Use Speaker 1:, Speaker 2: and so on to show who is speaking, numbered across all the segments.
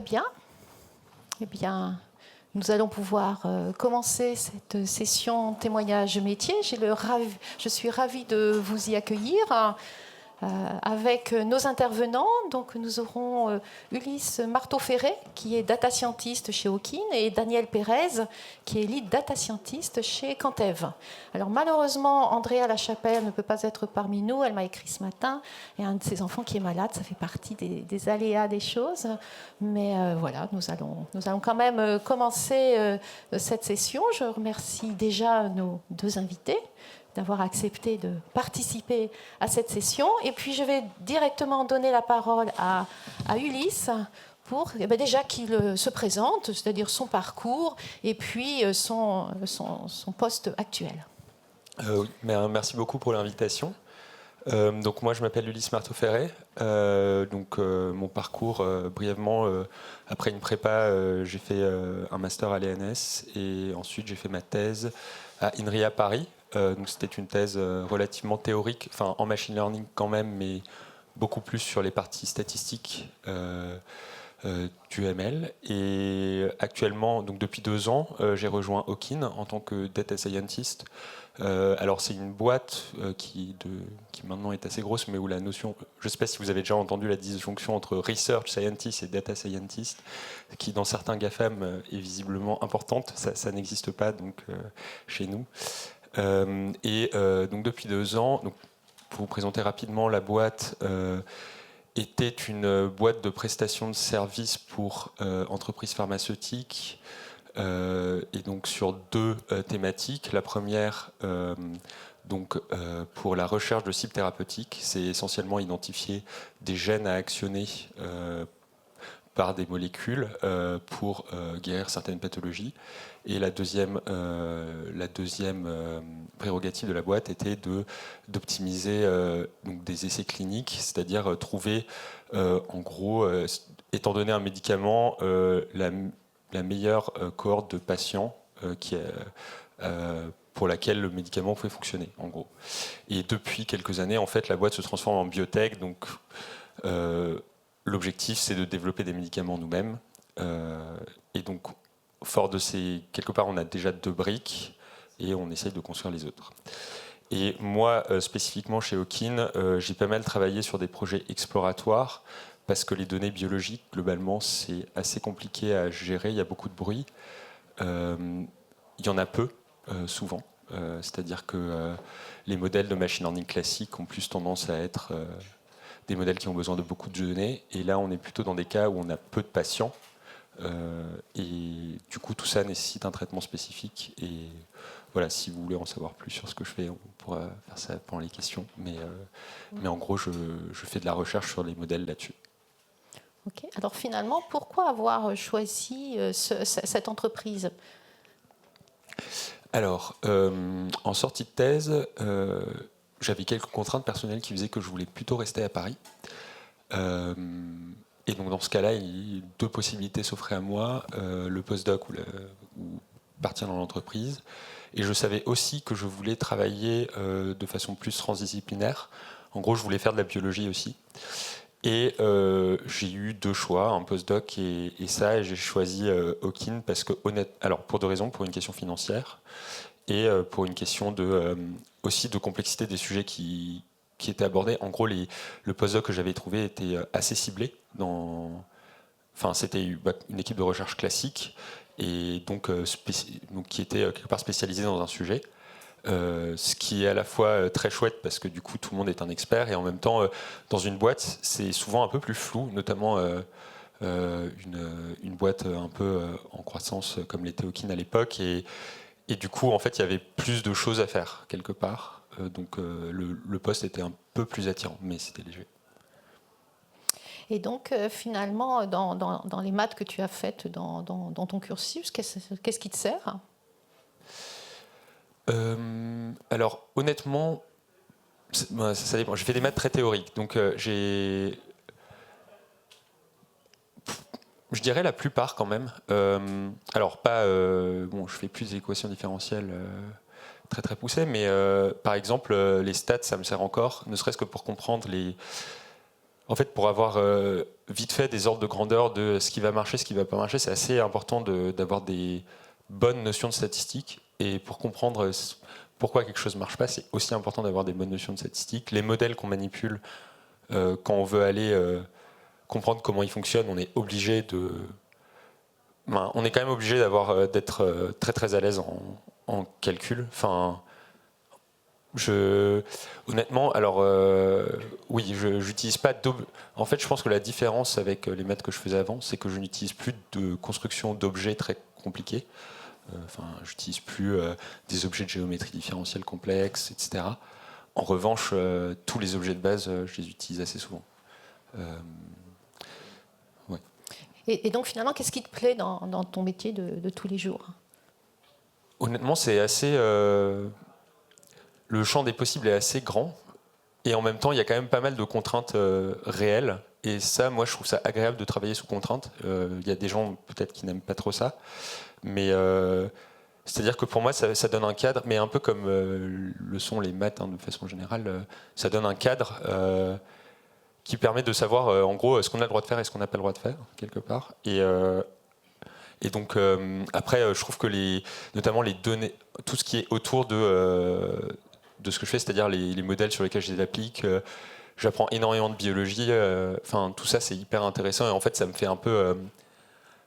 Speaker 1: bien. Eh bien, nous allons pouvoir commencer cette session témoignage métier. Je suis ravie de vous y accueillir avec nos intervenants. Donc, nous aurons Ulysse Marteau-Ferré, qui est data scientist chez Hawkin, et Daniel Pérez, qui est lead data scientist chez Cantev. Alors, malheureusement, Andrea Lachapelle ne peut pas être parmi nous. Elle m'a écrit ce matin. Et un de ses enfants qui est malade, ça fait partie des aléas des choses. Mais voilà, nous allons quand même commencer cette session. Je remercie déjà nos deux invités d'avoir accepté de participer à cette session. Et puis, je vais directement donner la parole à Ulysse pour déjà qu'il se présente, c'est-à-dire son parcours et puis son poste actuel.
Speaker 2: Oui, merci beaucoup pour l'invitation. Donc moi, je m'appelle Ulysse Marteau-Ferré. Mon parcours, brièvement, après une prépa, j'ai fait un master à l'ENS et ensuite j'ai fait ma thèse à INRIA Paris. Donc c'était une thèse relativement théorique, enfin en machine learning quand même, mais beaucoup plus sur les parties statistiques du ML. Et actuellement, donc depuis 2 ans, j'ai rejoint Hawkin en tant que data scientist. Alors c'est une boîte qui maintenant est assez grosse, mais où la notion, je ne sais pas si vous avez déjà entendu la disjonction entre research scientist et data scientist, qui dans certains GAFAM est visiblement importante. Ça n'existe pas donc chez nous. Donc depuis 2 ans, donc, pour vous présenter rapidement la boîte, était une boîte de prestation de services pour entreprises pharmaceutiques. Et donc sur 2 thématiques. La première, pour la recherche de cibles thérapeutiques, c'est essentiellement identifier des gènes à actionner par des molécules pour guérir certaines pathologies. Et la deuxième prérogative de la boîte était d'optimiser des essais cliniques, c'est-à-dire trouver, en gros, étant donné un médicament, la meilleure cohorte de patients pour laquelle le médicament pouvait fonctionner, en gros. Et depuis quelques années, en fait, la boîte se transforme en biotech. Donc, l'objectif, c'est de développer des médicaments nous-mêmes. Et donc, fort de ces... Quelque part, on a déjà 2 briques et on essaye de construire les autres. Et moi, spécifiquement chez Hawkin, j'ai pas mal travaillé sur des projets exploratoires parce que les données biologiques, globalement, c'est assez compliqué à gérer. Il y a beaucoup de bruit. Il y en a peu, souvent. C'est-à-dire que les modèles de machine learning classiques ont plus tendance à être des modèles qui ont besoin de beaucoup de données. Et là, on est plutôt dans des cas où on a peu de patients. Et du coup, tout ça nécessite un traitement spécifique. Et voilà, si vous voulez en savoir plus sur ce que je fais, on pourra faire ça pendant les questions. Mais en gros, je fais de la recherche sur les modèles là-dessus.
Speaker 1: Okay. Alors finalement, pourquoi avoir choisi cette entreprise ?
Speaker 2: Alors, en sortie de thèse, j'avais quelques contraintes personnelles qui faisaient que je voulais plutôt rester à Paris. Et donc dans ce cas-là, 2 possibilités s'offraient à moi, le postdoc ou partir dans l'entreprise. Et je savais aussi que je voulais travailler de façon plus transdisciplinaire. En gros, je voulais faire de la biologie aussi. Et j'ai eu 2 choix, un postdoc et ça, et j'ai choisi Hawkin parce que alors pour 2 raisons, pour une question financière et pour une question aussi de complexité des sujets qui étaient abordés. En gros, le postdoc que j'avais trouvé était assez ciblé. C'était une équipe de recherche classique et donc qui était quelque part spécialisée dans un sujet. Ce qui est à la fois très chouette parce que du coup tout le monde est un expert et en même temps dans une boîte c'est souvent un peu plus flou, notamment une boîte un peu en croissance comme l'était Hawkin à l'époque et du coup en fait il y avait plus de choses à faire quelque part, donc le poste était un peu plus attirant mais c'était léger.
Speaker 1: Et donc, finalement, dans les maths que tu as faites dans ton cursus, qu'est-ce qui te sert ?
Speaker 2: Alors, honnêtement, ça dépend. J'ai fait des maths très théoriques, donc je dirais la plupart quand même. Alors, pas... je fais plus d'équations différentielles très très poussées, mais par exemple, les stats, ça me sert encore, ne serait-ce que pour comprendre les... En fait, pour avoir vite fait des ordres de grandeur de ce qui va marcher, ce qui ne va pas marcher. C'est assez important d'avoir des bonnes notions de statistiques. Et pour comprendre pourquoi quelque chose ne marche pas, c'est aussi important d'avoir des bonnes notions de statistiques. Les modèles qu'on manipule, quand on veut aller comprendre comment ils fonctionnent, on est obligé de... on est quand même obligé d'être très très à l'aise en calcul. Enfin, honnêtement, alors oui, j'utilise pas en fait, je pense que la différence avec les maths que je faisais avant, c'est que je n'utilise plus de construction d'objets très compliqués. Enfin, j'utilise plus des objets de géométrie différentielle complexes, etc. En revanche, tous les objets de base, je les utilise assez souvent. Ouais.
Speaker 1: Et donc finalement, qu'est-ce qui te plaît dans ton métier de tous les jours?
Speaker 2: Honnêtement, c'est assez... le champ des possibles est assez grand. Et en même temps, il y a quand même pas mal de contraintes réelles. Et ça, moi, je trouve ça agréable de travailler sous contrainte. Il y a des gens peut-être qui n'aiment pas trop ça. Mais c'est-à-dire que pour moi, ça donne un cadre, mais un peu comme le sont les maths, hein, de façon générale, ça donne un cadre qui permet de savoir, en gros, ce qu'on a le droit de faire et ce qu'on n'a pas le droit de faire, quelque part. Et donc, après, je trouve que notamment les données, tout ce qui est autour de ce que je fais, c'est-à-dire les modèles sur lesquels je les applique, j'apprends énormément de biologie. Enfin, tout ça, c'est hyper intéressant. Et en fait, ça me fait un peu...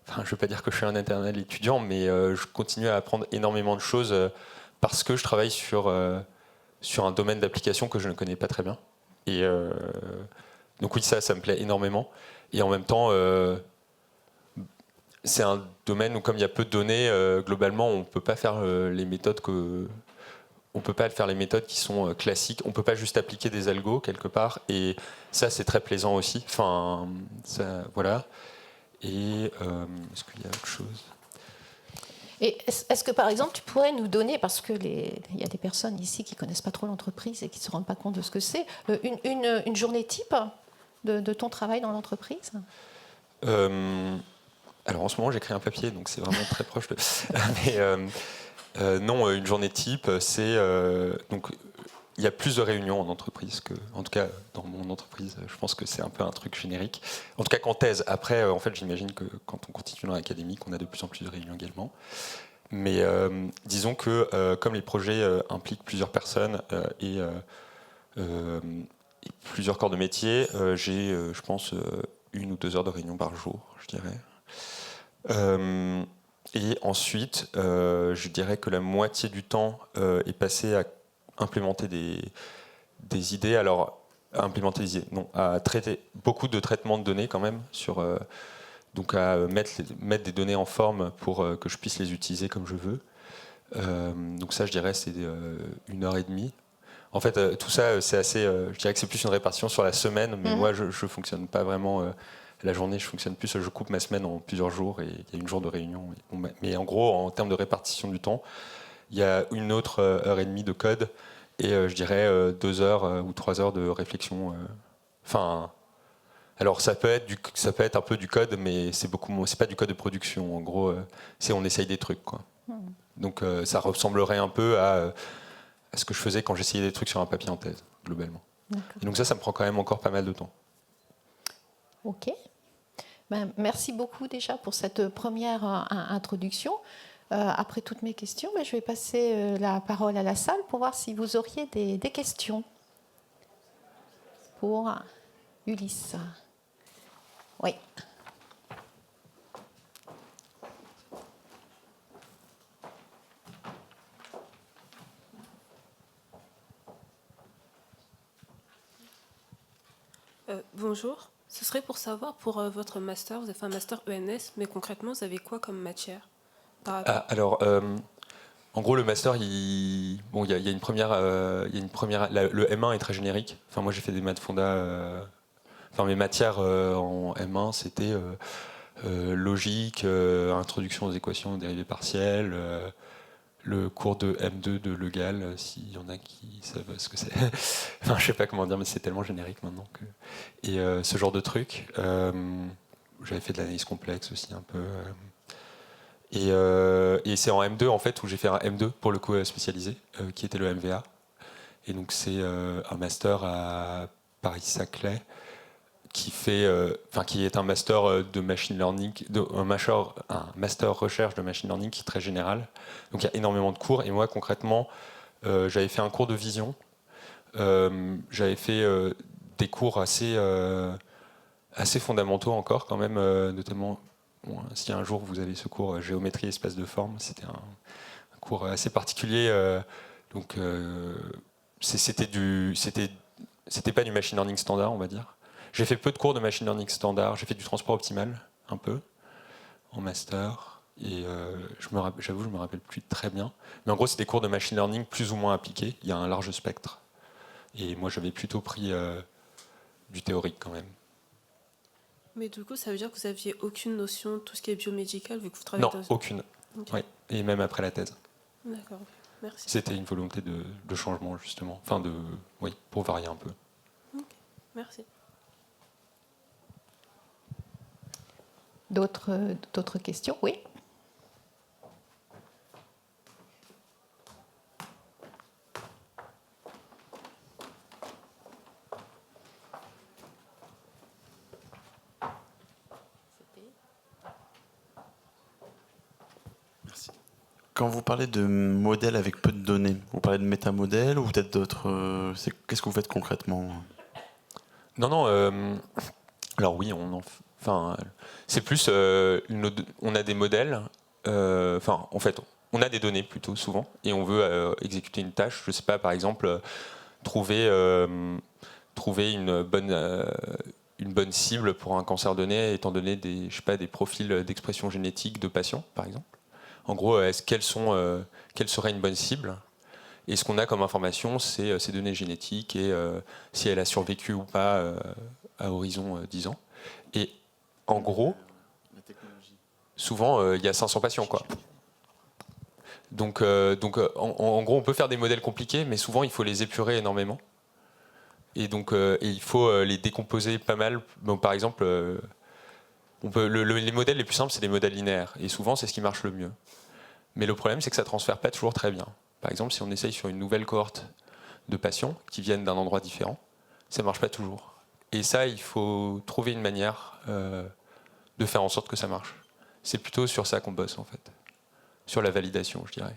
Speaker 2: je ne veux pas dire que je suis un éternel étudiant, mais je continue à apprendre énormément de choses parce que je travaille sur un domaine d'application que je ne connais pas très bien. Et donc oui, ça me plaît énormément. Et en même temps, c'est un domaine où, comme il y a peu de données, globalement, on ne peut pas faire les méthodes qui sont classiques. On ne peut pas juste appliquer des algos quelque part. Et ça, c'est très plaisant aussi. Enfin, ça, voilà. Et est-ce qu'il y a autre chose?
Speaker 1: Et est-ce que par exemple tu pourrais nous donner, parce que il y a des personnes ici qui connaissent pas trop l'entreprise et qui ne se rendent pas compte de ce que c'est, une journée type de ton travail dans l'entreprise?
Speaker 2: Alors en ce moment j'écris un papier, donc c'est vraiment très proche de... Mais non, une journée type, c'est... donc il y a plus de réunions en entreprise que... En tout cas, dans mon entreprise, je pense que c'est un peu un truc générique. En tout cas qu'en thèse. Après, en fait, j'imagine que quand on continue dans l'académique, on a de plus en plus de réunions également. Mais disons que comme les projets impliquent plusieurs personnes et plusieurs corps de métier, j'ai, je pense, 1 ou 2 heures de réunion par jour, je dirais. Et ensuite, je dirais que la moitié du temps est passé à implémenter des idées. Alors, à implémenter des idées, non, à traiter beaucoup de traitements de données quand même, donc à mettre des données en forme pour que je puisse les utiliser comme je veux. Donc ça, je dirais, c'est 1 heure et demie. En fait, tout ça, c'est assez. Je dirais que c'est plus une répartition sur la semaine, mais moi, je fonctionne pas vraiment. La journée, je fonctionne plus. Je coupe ma semaine en plusieurs jours et il y a 1 jour de réunion. Mais en gros, en termes de répartition du temps, il y a 1 autre 1 heure et demie de code et je dirais 2 heures ou 3 heures de réflexion. Enfin, alors ça peut être un peu du code, mais c'est pas du code de production. En gros, on essaye des trucs, quoi. Donc ça ressemblerait un peu à ce que je faisais quand j'essayais des trucs sur un papier en thèse, globalement. Et donc ça me prend quand même encore pas mal de temps.
Speaker 1: Ok. Ben, merci beaucoup déjà pour cette première introduction. Après toutes mes questions, je vais passer la parole à la salle pour voir si vous auriez des questions pour Ulysse. Oui.
Speaker 3: Bonjour, ce serait pour savoir, pour votre master, vous avez fait un master ENS, mais concrètement, vous avez quoi comme matière
Speaker 2: alors, en gros, le master, il y a une première... le M1 est très générique. Enfin, moi, j'ai fait des maths fonda... mes matières en M1, c'était logique, introduction aux équations, dérivées partielles, le cours de M2 de Legal, s'il y en a qui savent ce que c'est. Enfin, je sais pas comment dire, mais c'est tellement générique maintenant. Et ce genre de trucs. J'avais fait de l'analyse complexe aussi un peu. Et c'est en M2 en fait où j'ai fait un M2 pour le coup spécialisé, qui était le MVA. Et donc c'est un master à Paris-Saclay qui est un master de machine learning, un master recherche de machine learning qui est très général. Donc il y a énormément de cours. Et moi, concrètement, j'avais fait un cours de vision. J'avais fait des cours assez fondamentaux encore, quand même, notamment. Bon, si un jour vous avez ce cours géométrie espace de forme, c'était un cours assez particulier. Donc c'était pas du machine learning standard, on va dire. J'ai fait peu de cours de machine learning standard. J'ai fait du transport optimal un peu en master. Et j'avoue, je me rappelle plus très bien. Mais en gros, c'est des cours de machine learning plus ou moins appliqués. Il y a un large spectre. Et moi, j'avais plutôt pris du théorique quand même.
Speaker 3: Mais du coup, ça veut dire que vous n'aviez aucune notion de tout ce qui est biomédical vu que vous travaillez
Speaker 2: Non, aucune.
Speaker 3: Okay.
Speaker 2: Ouais. Et même après la thèse.
Speaker 3: D'accord, merci.
Speaker 2: C'était une volonté de changement, justement. Enfin, pour varier un peu.
Speaker 3: Okay. Merci.
Speaker 1: D'autres questions? Oui.
Speaker 4: Merci. Quand vous parlez de modèles avec peu de données, vous parlez de métamodèles ou peut-être d'autres. Qu'est-ce que vous faites concrètement?
Speaker 2: Non. Alors oui, c'est plus. On a des modèles. En fait, on a des données plutôt souvent, et on veut exécuter une tâche. Je sais pas, par exemple, trouver une bonne cible pour un cancer donné, étant donné des profils d'expression génétique de patients, par exemple. En gros, quelle serait une bonne cible? Et ce qu'on a comme information, c'est ces données génétiques et si elle a survécu ou pas à horizon 10 ans. Et en gros, souvent, il y a 500 patients, quoi. Donc, en gros, on peut faire des modèles compliqués, mais souvent, il faut les épurer énormément. Et donc, il faut les décomposer pas mal. Donc, par exemple, les modèles les plus simples, c'est les modèles linéaires. Et souvent, c'est ce qui marche le mieux. Mais le problème, c'est que ça ne transfère pas toujours très bien. Par exemple, si on essaye sur une nouvelle cohorte de patients qui viennent d'un endroit différent, ça ne marche pas toujours. Et ça, il faut trouver une manière de faire en sorte que ça marche. C'est plutôt sur ça qu'on bosse, en fait. Sur la validation, je dirais.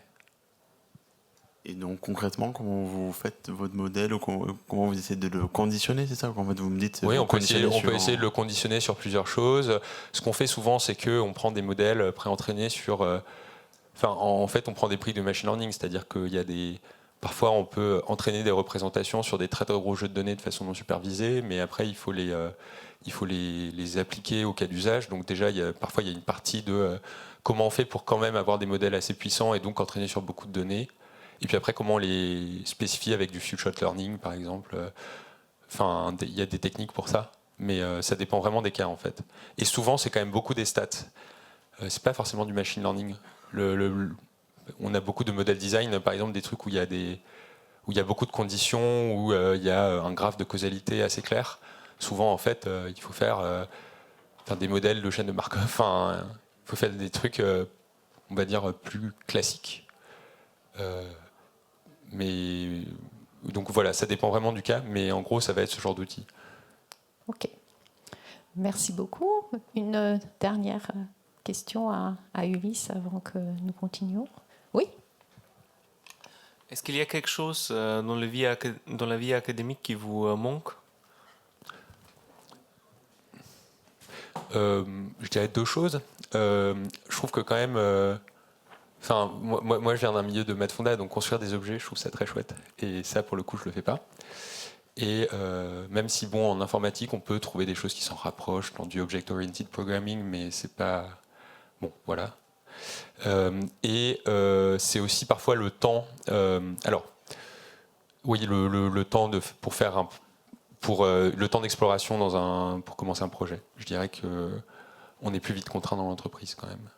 Speaker 4: Et donc concrètement, comment vous faites votre modèle ou comment vous essayez de le conditionner, c'est ça? En fait, vous me dites.
Speaker 2: Oui, on peut essayer de le conditionner sur plusieurs choses. Ce qu'on fait souvent, c'est qu'on prend des modèles préentraînés sur. En fait, on prend des prix de machine learning, c'est-à-dire qu'il y a parfois, on peut entraîner des représentations sur des très très gros jeux de données de façon non supervisée, mais après, il faut les appliquer au cas d'usage. Donc déjà, parfois, il y a une partie de comment on fait pour quand même avoir des modèles assez puissants et donc entraîner sur beaucoup de données. Et puis après, comment on les spécifie avec du few-shot learning, par exemple. Il y a des techniques pour ça, mais ça dépend vraiment des cas, en fait. Et souvent, c'est quand même beaucoup des stats. C'est pas forcément du machine learning. On a beaucoup de modèles design, par exemple, des trucs où il y a beaucoup de conditions, où il y a un graphe de causalité assez clair. Souvent, en fait, il faut faire des modèles de chaîne de Markov. Il faut faire des trucs, on va dire, plus classiques. Mais donc voilà, ça dépend vraiment du cas, mais en gros, ça va être ce genre d'outil.
Speaker 1: Ok. Merci beaucoup. Une dernière question à Ulysse avant que nous continuions. Oui?
Speaker 5: Est-ce qu'il y a quelque chose dans la vie académique qui vous manque?
Speaker 2: Je dirais deux choses. Je trouve que quand même... moi, je viens d'un milieu de maths fonda, donc construire des objets, je trouve ça très chouette. Et ça, pour le coup, je le fais pas. Et même si, en informatique, on peut trouver des choses qui s'en rapprochent dans du object-oriented programming, mais c'est pas... Bon, voilà. Et c'est aussi parfois le temps... oui, le temps pour faire le temps d'exploration pour commencer un projet. Je dirais qu'on est plus vite contraint dans l'entreprise, quand même.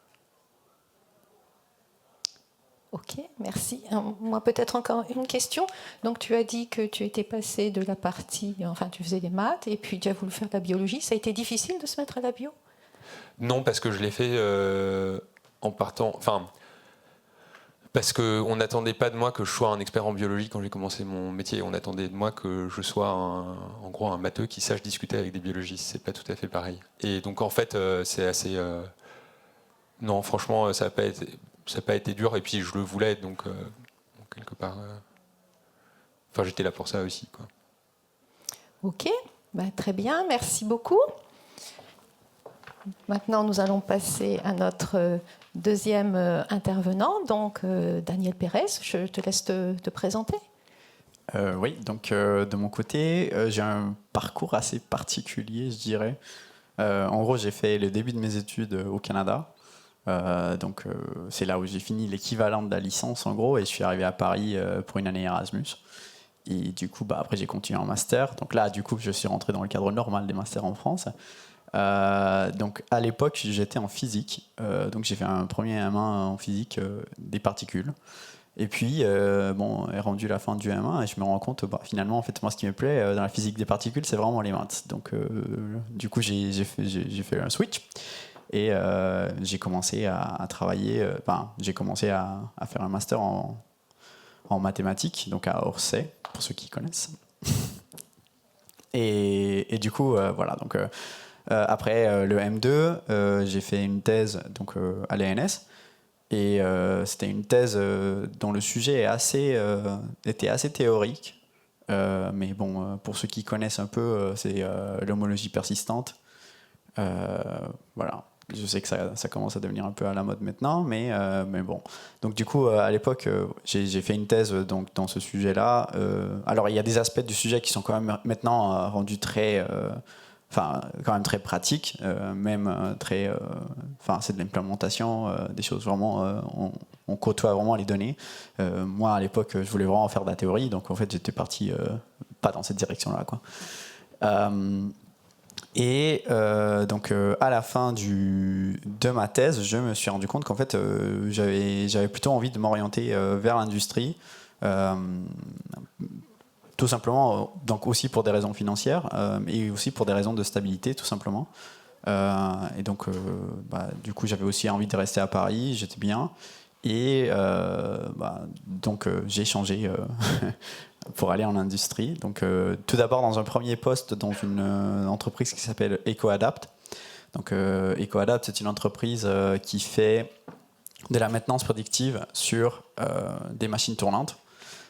Speaker 1: Ok, merci. Moi, peut-être encore une question. Donc, tu as dit que tu étais passé de la partie... Enfin, tu faisais des maths et puis tu as voulu faire de la biologie. Ça a été difficile de se mettre à la bio?
Speaker 2: Non, parce que je l'ai fait en partant... Parce qu'on n'attendait pas de moi que je sois un expert en biologie quand j'ai commencé mon métier. On attendait de moi que je sois en gros un matheux qui sache discuter avec des biologistes. C'est pas tout à fait pareil. Et donc en fait, c'est assez. Non, franchement, ça n'a pas été dur. Et puis je le voulais, donc quelque part. Enfin, j'étais là pour ça aussi, quoi.
Speaker 1: Ok, très bien, merci beaucoup. Maintenant, nous allons passer à notre deuxième intervenant, donc Daniel Pérez. Je te laisse te présenter.
Speaker 6: Oui, donc de mon côté, j'ai un parcours assez particulier, je dirais. En gros, j'ai fait le début de mes études au Canada. Donc c'est là où j'ai fini l'équivalent de la licence, en gros, et je suis arrivé à Paris pour une année Erasmus. Et du coup, après, j'ai continué en master. Donc là, du coup, je suis rentré dans le cadre normal des masters en France. Donc à l'époque, j'étais en physique. Donc j'ai fait un premier M1 en physique des particules. Et puis, est rendu la fin du M1 et je me rends compte, finalement, en fait, moi, ce qui me plaît dans la physique des particules, c'est vraiment les maths. Donc, du coup, j'ai fait un switch et j'ai commencé à travailler. J'ai commencé à faire un master en mathématiques, donc à Orsay, pour ceux qui connaissent. Et du coup, voilà. Donc, après le M2, j'ai fait une thèse donc, à l'ENS. Et c'était une thèse dont le sujet était assez théorique. Mais bon, pour ceux qui connaissent un peu, c'est l'homologie persistante. Voilà. Je sais que ça commence à devenir un peu à la mode maintenant, mais bon. Donc du coup, à l'époque, j'ai fait une thèse donc, dans ce sujet-là. Alors, il y a des aspects du sujet qui sont quand même maintenant rendus très... quand même très pratique, même très. C'est de l'implémentation, des choses vraiment. On côtoie vraiment les données. Moi, à l'époque, je voulais vraiment faire de la théorie, donc en fait, j'étais parti pas dans cette direction-là, quoi. Donc, à la fin de ma thèse, je me suis rendu compte qu'en fait, j'avais plutôt envie de m'orienter vers l'industrie. Tout simplement, donc aussi pour des raisons financières et aussi pour des raisons de stabilité, tout simplement. Et donc, du coup, j'avais aussi envie de rester à Paris, j'étais bien. Et donc, j'ai changé pour aller en industrie. Donc, tout d'abord, dans un premier poste dans une entreprise qui s'appelle EcoAdapt. Donc, EcoAdapt, c'est une entreprise qui fait de la maintenance prédictive sur des machines tournantes.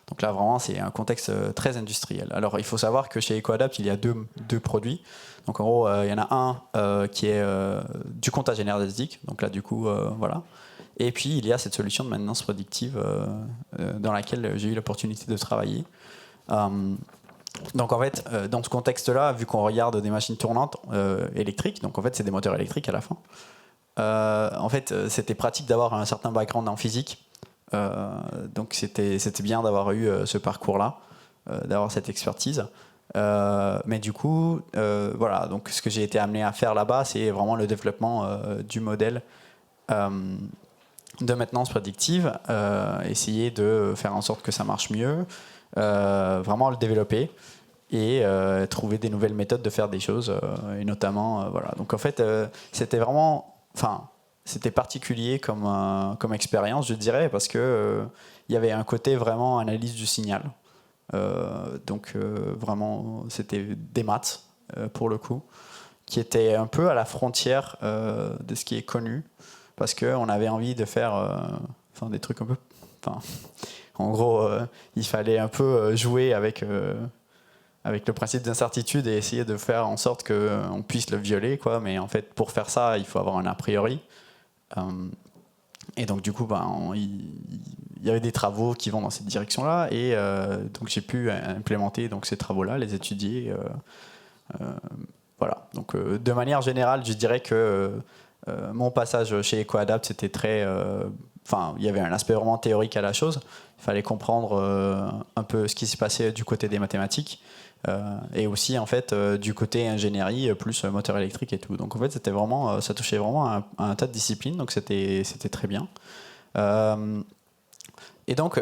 Speaker 6: Donc là, vraiment, c'est un contexte très industriel. Alors, il faut savoir que chez EcoAdapt, il y a deux produits. Donc, en gros, il y en a un qui est du comptage énergétique. Donc là, du coup, voilà. Et puis, il y a cette solution de maintenance prédictive dans laquelle j'ai eu l'opportunité de travailler. Donc, en fait, dans ce contexte-là, vu qu'on regarde des machines tournantes électriques, donc en fait, c'est des moteurs électriques à la fin, en fait, c'était pratique d'avoir un certain background en physique. Donc c'était bien d'avoir eu ce parcours-là, d'avoir cette expertise. Mais du coup, voilà, donc ce que j'ai été amené à faire là-bas, c'est vraiment le développement du modèle de maintenance prédictive, essayer de faire en sorte que ça marche mieux, vraiment le développer et trouver des nouvelles méthodes de faire des choses, et notamment, voilà. Donc en fait, c'était vraiment... C'était particulier comme expérience, je dirais, parce que il y avait un côté vraiment analyse du signal. Donc vraiment, c'était des maths, pour le coup, qui était un peu à la frontière de ce qui est connu, parce qu'on avait envie de faire des trucs un peu... En gros, il fallait un peu jouer avec le principe d'incertitude et essayer de faire en sorte qu'on puisse le violer, quoi. Mais en fait, pour faire ça, il faut avoir un a priori. Et donc du coup, il y avait des travaux qui vont dans cette direction-là, et donc j'ai pu implémenter donc ces travaux-là, les étudier. Voilà. Donc de manière générale, je dirais que mon passage chez EcoAdapt, c'était très... il y avait un aspect vraiment théorique à la chose. Il fallait comprendre un peu ce qui s'est passé du côté des mathématiques. Et aussi en fait du côté ingénierie plus moteur électrique et tout. Donc en fait c'était vraiment, ça touchait vraiment à un tas de disciplines, donc c'était très bien. Et donc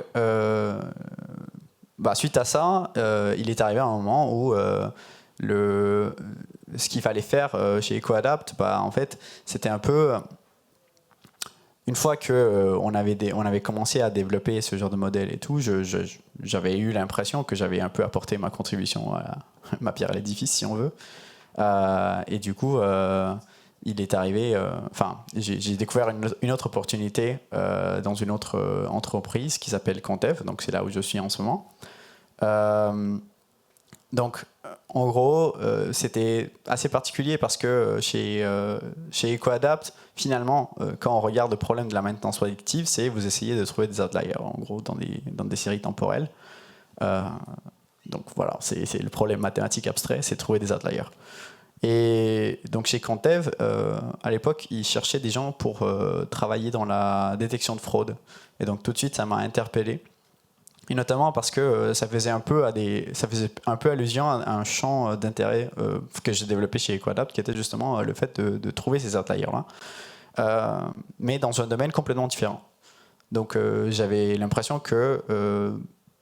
Speaker 6: suite à ça, il est arrivé un moment où ce qu'il fallait faire chez EcoAdapt, en fait c'était un peu une fois que on avait commencé à développer ce genre de modèle et tout, j'avais eu l'impression que j'avais un peu apporté ma contribution à ma pierre à l'édifice, si on veut. Et du coup, il est arrivé. J'ai découvert une autre opportunité dans une autre entreprise qui s'appelle Contev. Donc c'est là où je suis en ce moment. Donc, en gros, c'était assez particulier parce que chez EcoAdapt, finalement, quand on regarde le problème de la maintenance prédictive, c'est vous essayez de trouver des outliers, en gros, dans des séries temporelles. Donc voilà, c'est le problème mathématique abstrait, c'est trouver des outliers. Et donc chez Contev, à l'époque, ils cherchaient des gens pour travailler dans la détection de fraude. Et donc tout de suite, ça m'a interpellé. Et notamment parce que ça faisait un peu allusion à un champ d'intérêt que j'ai développé chez EcoAdapt, qui était justement le fait de trouver ces outliers-là, mais dans un domaine complètement différent. Donc j'avais l'impression que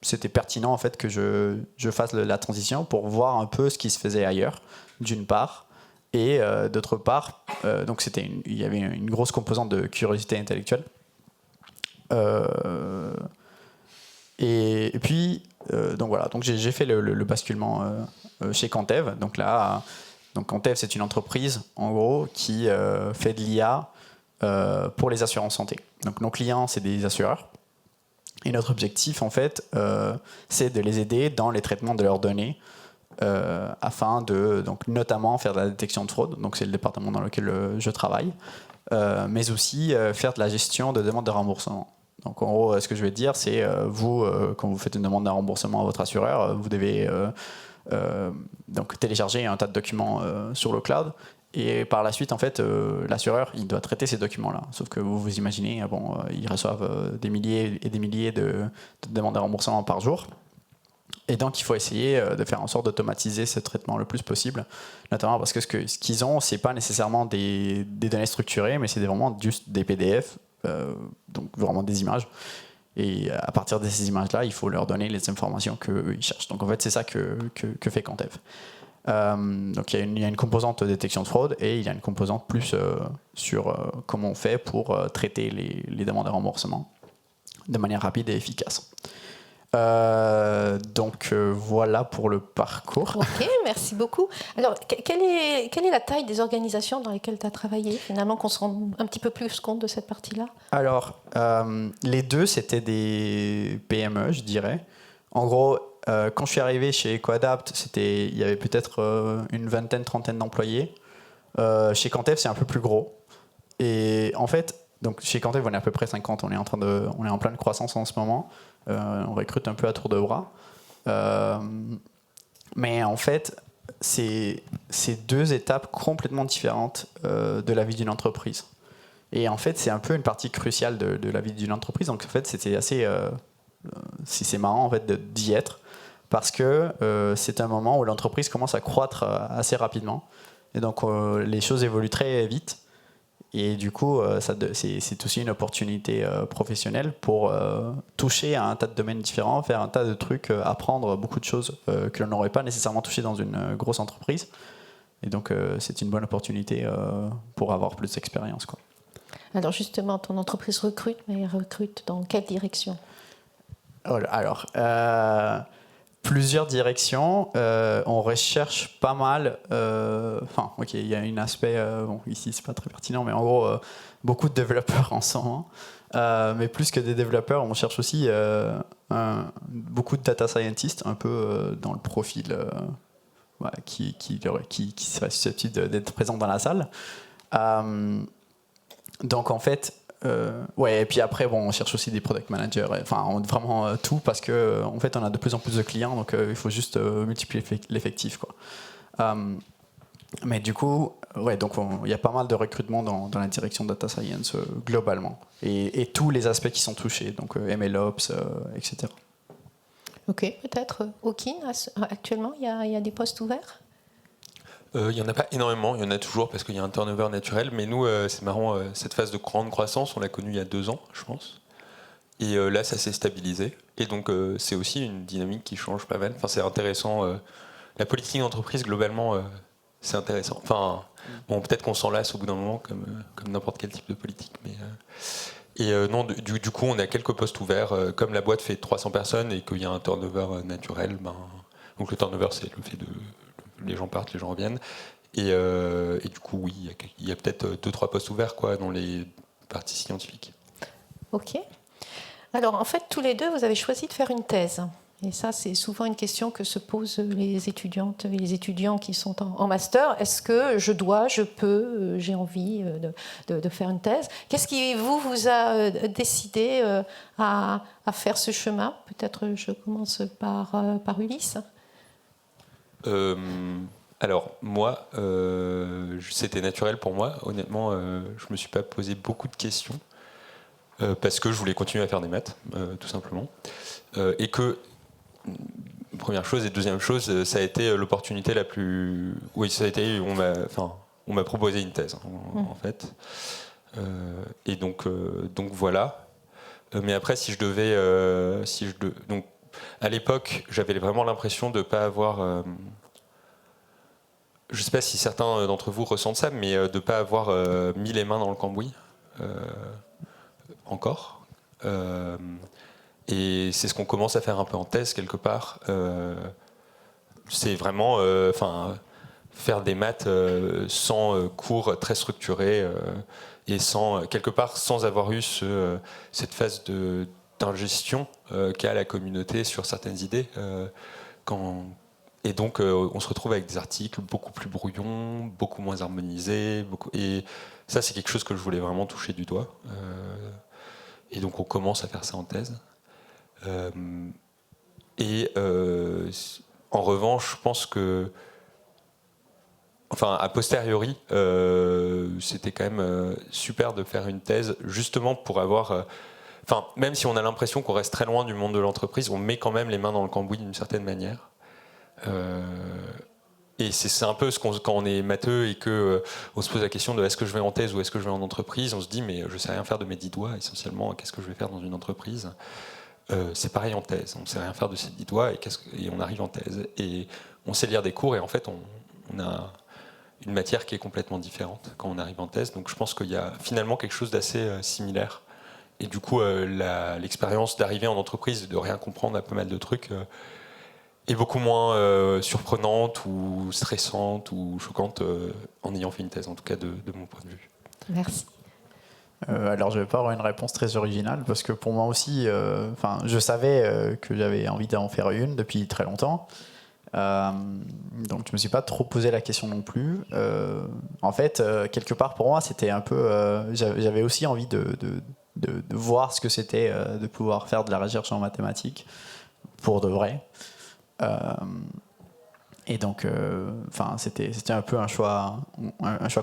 Speaker 6: c'était pertinent en fait que je fasse la transition pour voir un peu ce qui se faisait ailleurs, d'une part, et d'autre part, donc il y avait une grosse composante de curiosité intellectuelle. Et puis, donc voilà, donc j'ai fait le basculement chez Contev. Donc là, Contev, c'est une entreprise, en gros, qui fait de l'IA pour les assurances santé. Donc nos clients, c'est des assureurs. Et notre objectif, en fait, c'est de les aider dans les traitements de leurs données afin de, donc, notamment, faire de la détection de fraude. Donc c'est le département dans lequel je travaille. Mais aussi faire de la gestion de demandes de remboursement. Donc en gros, ce que je vais te dire, c'est vous, quand vous faites une demande d'un remboursement à votre assureur, vous devez donc télécharger un tas de documents sur le cloud. Et par la suite, en fait, l'assureur, il doit traiter ces documents-là. Sauf que vous vous imaginez, ils reçoivent des milliers et des milliers de demandes de remboursement par jour. Et donc, il faut essayer de faire en sorte d'automatiser ce traitement le plus possible, notamment parce que ce qu'ils ont, c'est pas nécessairement des données structurées, mais c'est vraiment juste des PDF. Donc vraiment des images, et à partir de ces images-là, il faut leur donner les informations qu'ils cherchent. Donc en fait, c'est ça que fait Contev. Donc il y a une composante de détection de fraude et il y a une composante plus sur comment on fait pour traiter les demandes de remboursement de manière rapide et efficace. Donc voilà pour le parcours.
Speaker 1: Ok, merci beaucoup. Alors, quelle est la taille des organisations dans lesquelles tu as travaillé, finalement, qu'on se rende un petit peu plus compte de cette partie-là?
Speaker 6: Alors, les deux, c'était des PME, je dirais. En gros, quand je suis arrivé chez EcoAdapt, il y avait peut-être une vingtaine, trentaine d'employés. Chez Contev, c'est un peu plus gros. Et en fait, donc chez Contev, on est à peu près 50. On est en pleine croissance en ce moment. On recrute un peu à tour de bras. Mais en fait, c'est deux étapes complètement différentes de la vie d'une entreprise. Et en fait, c'est un peu une partie cruciale de la vie d'une entreprise. Donc en fait, c'était assez... c'est marrant en fait, d'y être, parce que c'est un moment où l'entreprise commence à croître assez rapidement. Et donc les choses évoluent très vite. Et du coup, c'est aussi une opportunité professionnelle pour toucher à un tas de domaines différents, faire un tas de trucs, apprendre beaucoup de choses que l'on n'aurait pas nécessairement touché dans une grosse entreprise. Et donc, c'est une bonne opportunité pour avoir plus d'expérience, quoi.
Speaker 1: Alors justement, ton entreprise recrute, mais elle recrute dans quelle direction?
Speaker 6: Alors, plusieurs directions. On recherche pas mal. Ok, il y a un aspect. Bon, ici, c'est pas très pertinent, mais en gros, beaucoup de développeurs en ce moment. Mais plus que des développeurs, on cherche aussi beaucoup de data scientists, un peu dans le profil qui serait susceptible d'être présent dans la salle. Donc, en fait. Et puis après, on cherche aussi des product managers, vraiment tout, parce que en fait, on a de plus en plus de clients, donc il faut juste multiplier l'effectif, quoi. Mais du coup, donc il y a pas mal de recrutement dans la direction data science globalement, et tous les aspects qui sont touchés, donc MLOps, etc.
Speaker 1: Ok, peut-être Okin, actuellement, il y a des postes ouverts?
Speaker 2: Il n'y en a pas énormément, il y en a toujours parce qu'il y a un turnover naturel, mais nous, c'est marrant, cette phase de grande croissance, on l'a connue il y a 2 ans, je pense. Et là, ça s'est stabilisé. Et donc, c'est aussi une dynamique qui change pas mal. Enfin, c'est intéressant. La politique d'entreprise, globalement, c'est intéressant. Enfin, bon, peut-être qu'on s'en lasse au bout d'un moment, comme n'importe quel type de politique, Et non, du coup, on a quelques postes ouverts. Comme la boîte fait 300 personnes et qu'il y a un turnover naturel, donc le turnover, c'est le fait de les gens partent, les gens reviennent. Et du coup, oui, il y a peut-être 2-3 postes ouverts quoi, dans les parties scientifiques.
Speaker 1: Ok. Alors, en fait, tous les deux, vous avez choisi de faire une thèse. Et ça, c'est souvent une question que se posent les étudiantes et les étudiants qui sont en master. Est-ce que je dois, je peux, j'ai envie de faire une thèse? Qu'est-ce qui, vous a décidé à faire ce chemin? Peut-être je commence par Ulysse.
Speaker 2: Alors, moi, c'était naturel pour moi. Honnêtement, je ne me suis pas posé beaucoup de questions parce que je voulais continuer à faire des maths, tout simplement. Et que, première chose, et deuxième chose, ça a été l'opportunité la plus... Oui, ça a été... On m'a proposé une thèse, en fait. Et donc voilà. Mais après, donc, à l'époque, j'avais vraiment l'impression de ne pas avoir... je ne sais pas si certains d'entre vous ressentent ça, mais de ne pas avoir mis les mains dans le cambouis encore. Et c'est ce qu'on commence à faire un peu en thèse quelque part. C'est vraiment faire des maths sans cours très structurés et quelque part sans avoir eu cette phase d'ingestion qu'a la communauté sur certaines idées. Et donc, on se retrouve avec des articles beaucoup plus brouillons, beaucoup moins harmonisés. Et ça, c'est quelque chose que je voulais vraiment toucher du doigt. Et donc, on commence à faire ça en thèse. En revanche, je pense que, a posteriori, c'était quand même super de faire une thèse, justement pour avoir... même si on a l'impression qu'on reste très loin du monde de l'entreprise, on met quand même les mains dans le cambouis d'une certaine manière. Et c'est un peu quand on est matheux et que on se pose la question de est-ce que je vais en thèse ou est-ce que je vais en entreprise, on se dit mais je sais rien faire de mes 10 doigts essentiellement, qu'est-ce que je vais faire dans une entreprise? C'est pareil en thèse, on ne sait rien faire de ses 10 doigts et on arrive en thèse et on sait lire des cours et en fait on a une matière qui est complètement différente quand on arrive en thèse, donc je pense qu'il y a finalement quelque chose d'assez similaire et du coup l'expérience d'arriver en entreprise et de rien comprendre à pas mal de trucs est beaucoup moins surprenante ou stressante ou choquante en ayant fait une thèse, en tout cas de mon point de vue.
Speaker 1: Merci.
Speaker 6: Alors je vais pas avoir une réponse très originale parce que pour moi aussi, je savais que j'avais envie d'en faire une depuis très longtemps. Donc je me suis pas trop posé la question non plus. En fait, quelque part pour moi, c'était un peu... j'avais aussi envie de voir ce que c'était de pouvoir faire de la recherche en mathématiques pour de vrai. Et donc, c'était un peu un choix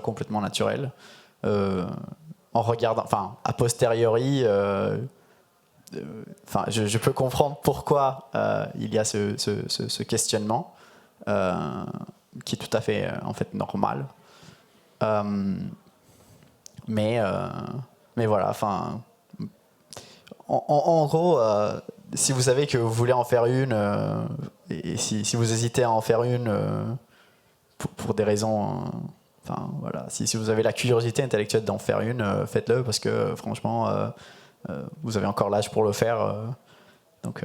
Speaker 6: complètement naturel. En regardant, a posteriori, je peux comprendre pourquoi il y a ce questionnement qui est tout à fait en fait normal. Mais voilà, en gros, si vous savez que vous voulez en faire une, et si vous hésitez à en faire une pour des raisons, voilà, si vous avez la curiosité intellectuelle d'en faire une, faites-le parce que franchement, vous avez encore l'âge pour le faire. Donc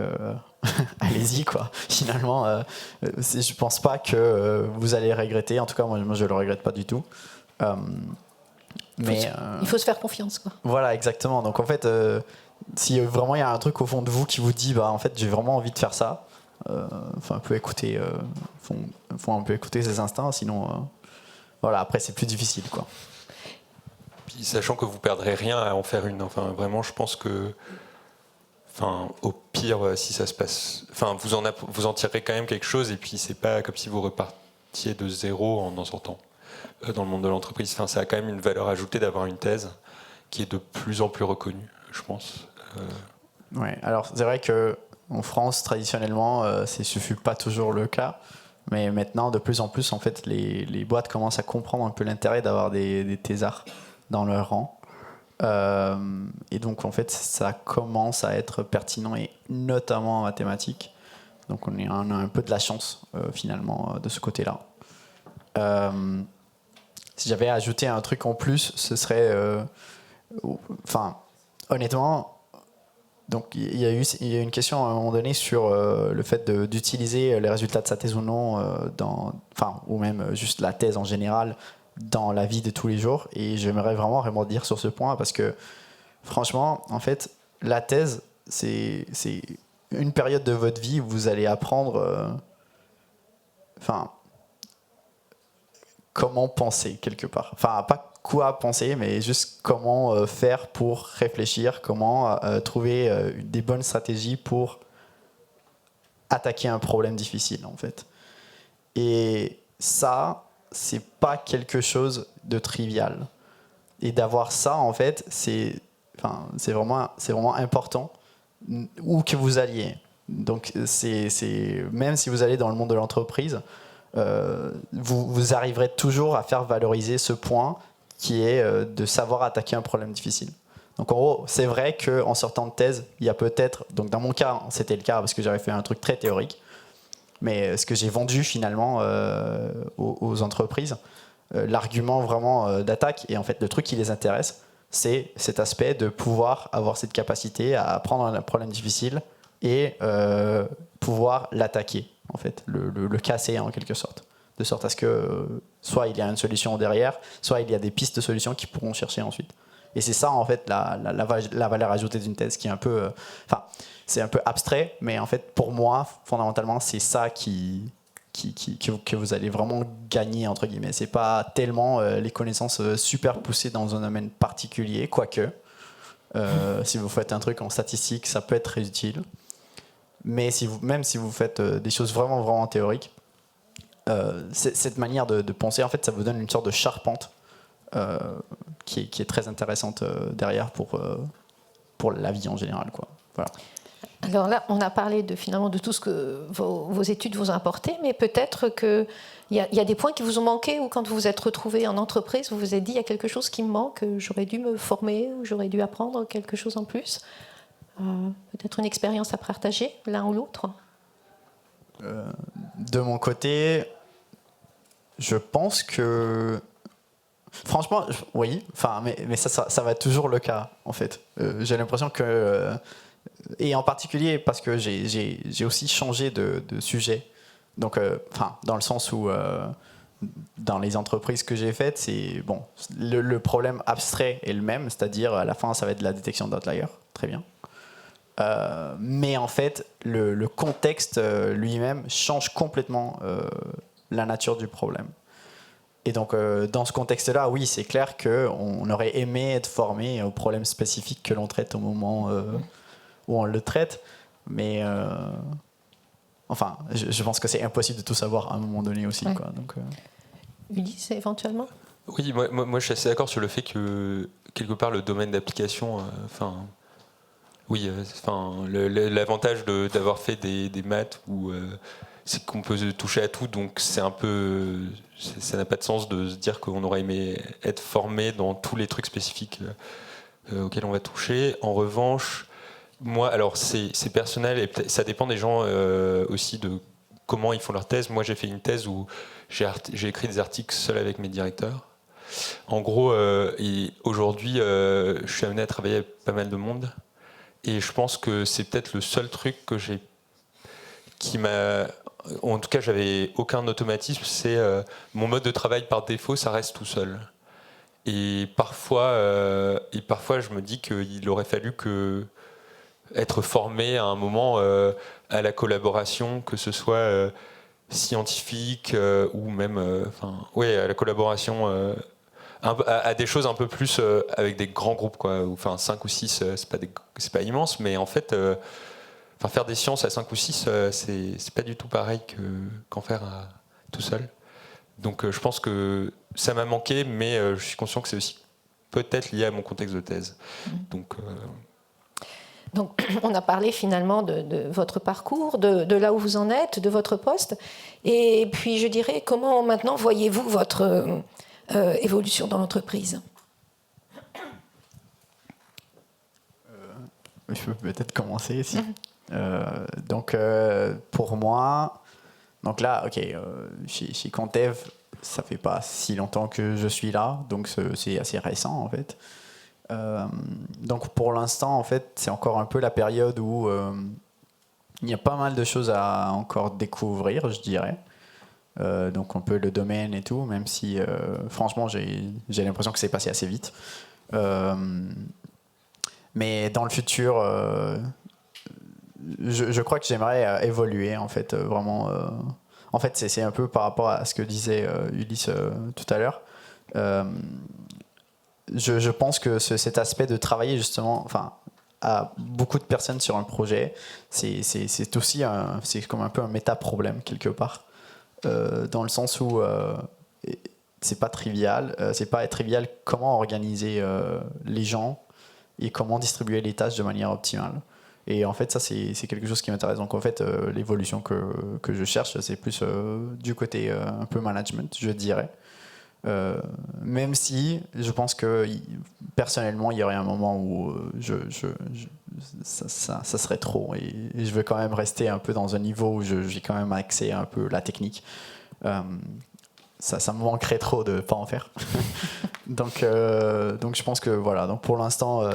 Speaker 6: allez-y quoi. Finalement, je pense pas que vous allez regretter. En tout cas, moi je le regrette pas du tout. Mais
Speaker 1: il faut se faire confiance quoi.
Speaker 6: Voilà, exactement. Donc en fait, si vraiment il y a un truc au fond de vous qui vous dit en fait j'ai vraiment envie de faire ça, faut un peu écouter ses instincts, sinon voilà, après c'est plus difficile quoi.
Speaker 2: Puis sachant que vous perdrez rien à en faire une, vraiment je pense que au pire si ça se passe, vous en tirerez quand même quelque chose et puis c'est pas comme si vous repartiez de zéro en sortant dans le monde de l'entreprise. Ça a quand même une valeur ajoutée d'avoir une thèse qui est de plus en plus reconnue, je pense.
Speaker 6: Ouais, alors c'est vrai que en France traditionnellement ce fut pas toujours le cas, mais maintenant de plus en plus en fait les boîtes commencent à comprendre un peu l'intérêt d'avoir des thésards dans leur rang, et donc en fait ça commence à être pertinent et notamment en mathématiques, donc on a un peu de la chance finalement de ce côté-là. Si j'avais ajouté un truc en plus, ce serait honnêtement, donc il y a eu une question à un moment donné sur le fait d'utiliser les résultats de sa thèse ou non, ou même juste la thèse en général, dans la vie de tous les jours. Et j'aimerais vraiment rebondir sur ce point parce que, franchement, en fait, la thèse, c'est une période de votre vie où vous allez apprendre comment penser quelque part. Enfin, pas quoi penser, mais juste comment faire pour réfléchir, comment trouver des bonnes stratégies pour attaquer un problème difficile, en fait. Et ça, c'est pas quelque chose de trivial. Et d'avoir ça, en fait, c'est vraiment important, où que vous alliez. Donc, même si vous allez dans le monde de l'entreprise, vous arriverez toujours à faire valoriser ce point qui est de savoir attaquer un problème difficile. Donc en gros, c'est vrai qu'en sortant de thèse, il y a peut-être, donc dans mon cas, c'était le cas parce que j'avais fait un truc très théorique, mais ce que j'ai vendu finalement aux entreprises, l'argument vraiment d'attaque, et en fait le truc qui les intéresse, c'est cet aspect de pouvoir avoir cette capacité à prendre un problème difficile et pouvoir l'attaquer, en fait, le casser en quelque sorte, de sorte à ce que soit il y a une solution derrière, soit il y a des pistes de solutions qu'ils pourront chercher ensuite. Et c'est ça en fait la valeur ajoutée d'une thèse qui est un peu, c'est un peu abstrait, mais en fait pour moi fondamentalement c'est ça que vous allez vraiment gagner entre guillemets. C'est pas tellement les connaissances super poussées dans un domaine particulier, quoique si vous faites un truc en statistique ça peut être très utile. Mais même si vous faites des choses vraiment, vraiment théoriques, cette manière de penser, en fait, ça vous donne une sorte de charpente qui est très intéressante derrière pour la vie en général, quoi. Voilà.
Speaker 1: Alors là, on a parlé finalement de tout ce que vos études vous ont apporté, mais peut-être qu'il y a des points qui vous ont manqué, ou quand vous vous êtes retrouvé en entreprise, vous vous êtes dit, il y a quelque chose qui me manque, j'aurais dû me former, ou j'aurais dû apprendre quelque chose en plus. Peut-être une expérience à partager, l'un ou l'autre.
Speaker 6: De mon côté, je pense que... Franchement, oui, mais ça va être toujours le cas, en fait. J'ai l'impression que... et en particulier parce que j'ai aussi changé de sujet. Donc, dans le sens où... dans les entreprises que j'ai faites, c'est... Bon, le problème abstrait est le même, c'est-à-dire, à la fin, ça va être de la détection d'outliers. Très bien. Mais en fait, le contexte lui-même change complètement la nature du problème. Et donc, dans ce contexte-là, oui, c'est clair qu'on aurait aimé être formé aux problèmes spécifiques que l'on traite au moment où on le traite. Mais, je pense que c'est impossible de tout savoir à un moment donné aussi.
Speaker 1: Ouais.
Speaker 6: Quoi, donc,
Speaker 1: Ulysse, éventuellement ?
Speaker 2: Oui, moi je suis assez d'accord sur le fait que, quelque part, le domaine d'application... Oui, l'avantage d'avoir fait des maths c'est qu'on peut toucher à tout, donc c'est un peu, ça n'a pas de sens de se dire qu'on aurait aimé être formé dans tous les trucs spécifiques auxquels on va toucher. En revanche, moi, alors c'est personnel et ça dépend des gens aussi de comment ils font leur thèse. Moi, j'ai fait une thèse où j'ai écrit des articles seul avec mes directeurs. En gros, aujourd'hui, je suis amené à travailler avec pas mal de monde. Et je pense que c'est peut-être le seul truc en tout cas, j'avais aucun automatisme. C'est mon mode de travail par défaut, ça reste tout seul. Et parfois, je me dis qu'il aurait fallu être formé à un moment à la collaboration, que ce soit scientifique ou même, à la collaboration. À des choses un peu plus avec des grands groupes, quoi. 5 ou 6, c'est pas immense, mais en fait, faire des sciences à 5 ou 6, c'est pas du tout pareil qu'en faire tout seul. Donc je pense que ça m'a manqué, mais je suis conscient que c'est aussi peut-être lié à mon contexte de thèse. Donc,
Speaker 1: on a parlé finalement de votre parcours, de là où vous en êtes, de votre poste. Et puis je dirais, comment maintenant voyez-vous votre... évolution dans l'entreprise.
Speaker 6: Je peux peut-être commencer ici. Donc, pour moi, donc là, chez Contev, ça fait pas si longtemps que je suis là, donc c'est assez récent en fait. Donc pour l'instant, en fait, c'est encore un peu la période où il y a pas mal de choses à encore découvrir, je dirais. Donc un peu le domaine et tout, même si franchement j'ai l'impression que c'est passé assez vite. Mais dans le futur, je crois que j'aimerais évoluer en fait, vraiment. En fait, c'est un peu par rapport à ce que disait Ulysse tout à l'heure. Je pense que cet aspect de travailler justement, enfin, à beaucoup de personnes sur un projet, c'est aussi c'est comme un peu un méta-problème quelque part. Dans le sens où c'est pas trivial, comment organiser les gens et comment distribuer les tâches de manière optimale. Et en fait, ça, c'est quelque chose qui m'intéresse. Donc, en fait, l'évolution que je cherche, c'est plus du côté un peu management, je dirais. Même si je pense que personnellement, il y aurait un moment où ça serait trop. Et je veux quand même rester un peu dans un niveau où j'ai quand même accès à un peu la technique. Ça me manquerait trop de ne pas en faire. donc je pense que voilà. Donc pour l'instant,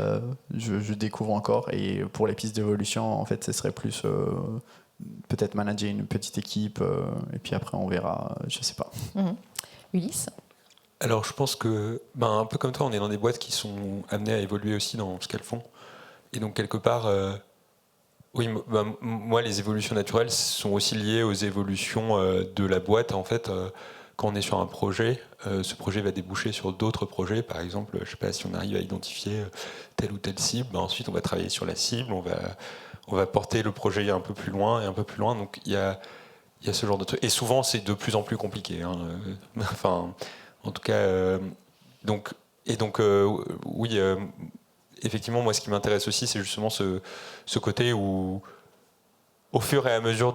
Speaker 6: je découvre encore. Et pour les pistes d'évolution, en fait, ce serait plus peut-être manager une petite équipe. Et puis après, on verra. Je sais pas.
Speaker 1: Ulysse?
Speaker 2: Alors je pense que, un peu comme toi, on est dans des boîtes qui sont amenées à évoluer aussi dans ce qu'elles font. Et donc quelque part, oui, moi les évolutions naturelles sont aussi liées aux évolutions de la boîte. En fait, quand on est sur un projet, ce projet va déboucher sur d'autres projets. Par exemple, je sais pas, si on arrive à identifier telle ou telle cible, ensuite on va travailler sur la cible, on va porter le projet un peu plus loin et un peu plus loin. Donc il y a ce genre de truc. Et souvent c'est de plus en plus compliqué. Enfin. En tout cas, oui, effectivement, moi, ce qui m'intéresse aussi, c'est justement ce côté où, au fur et à mesure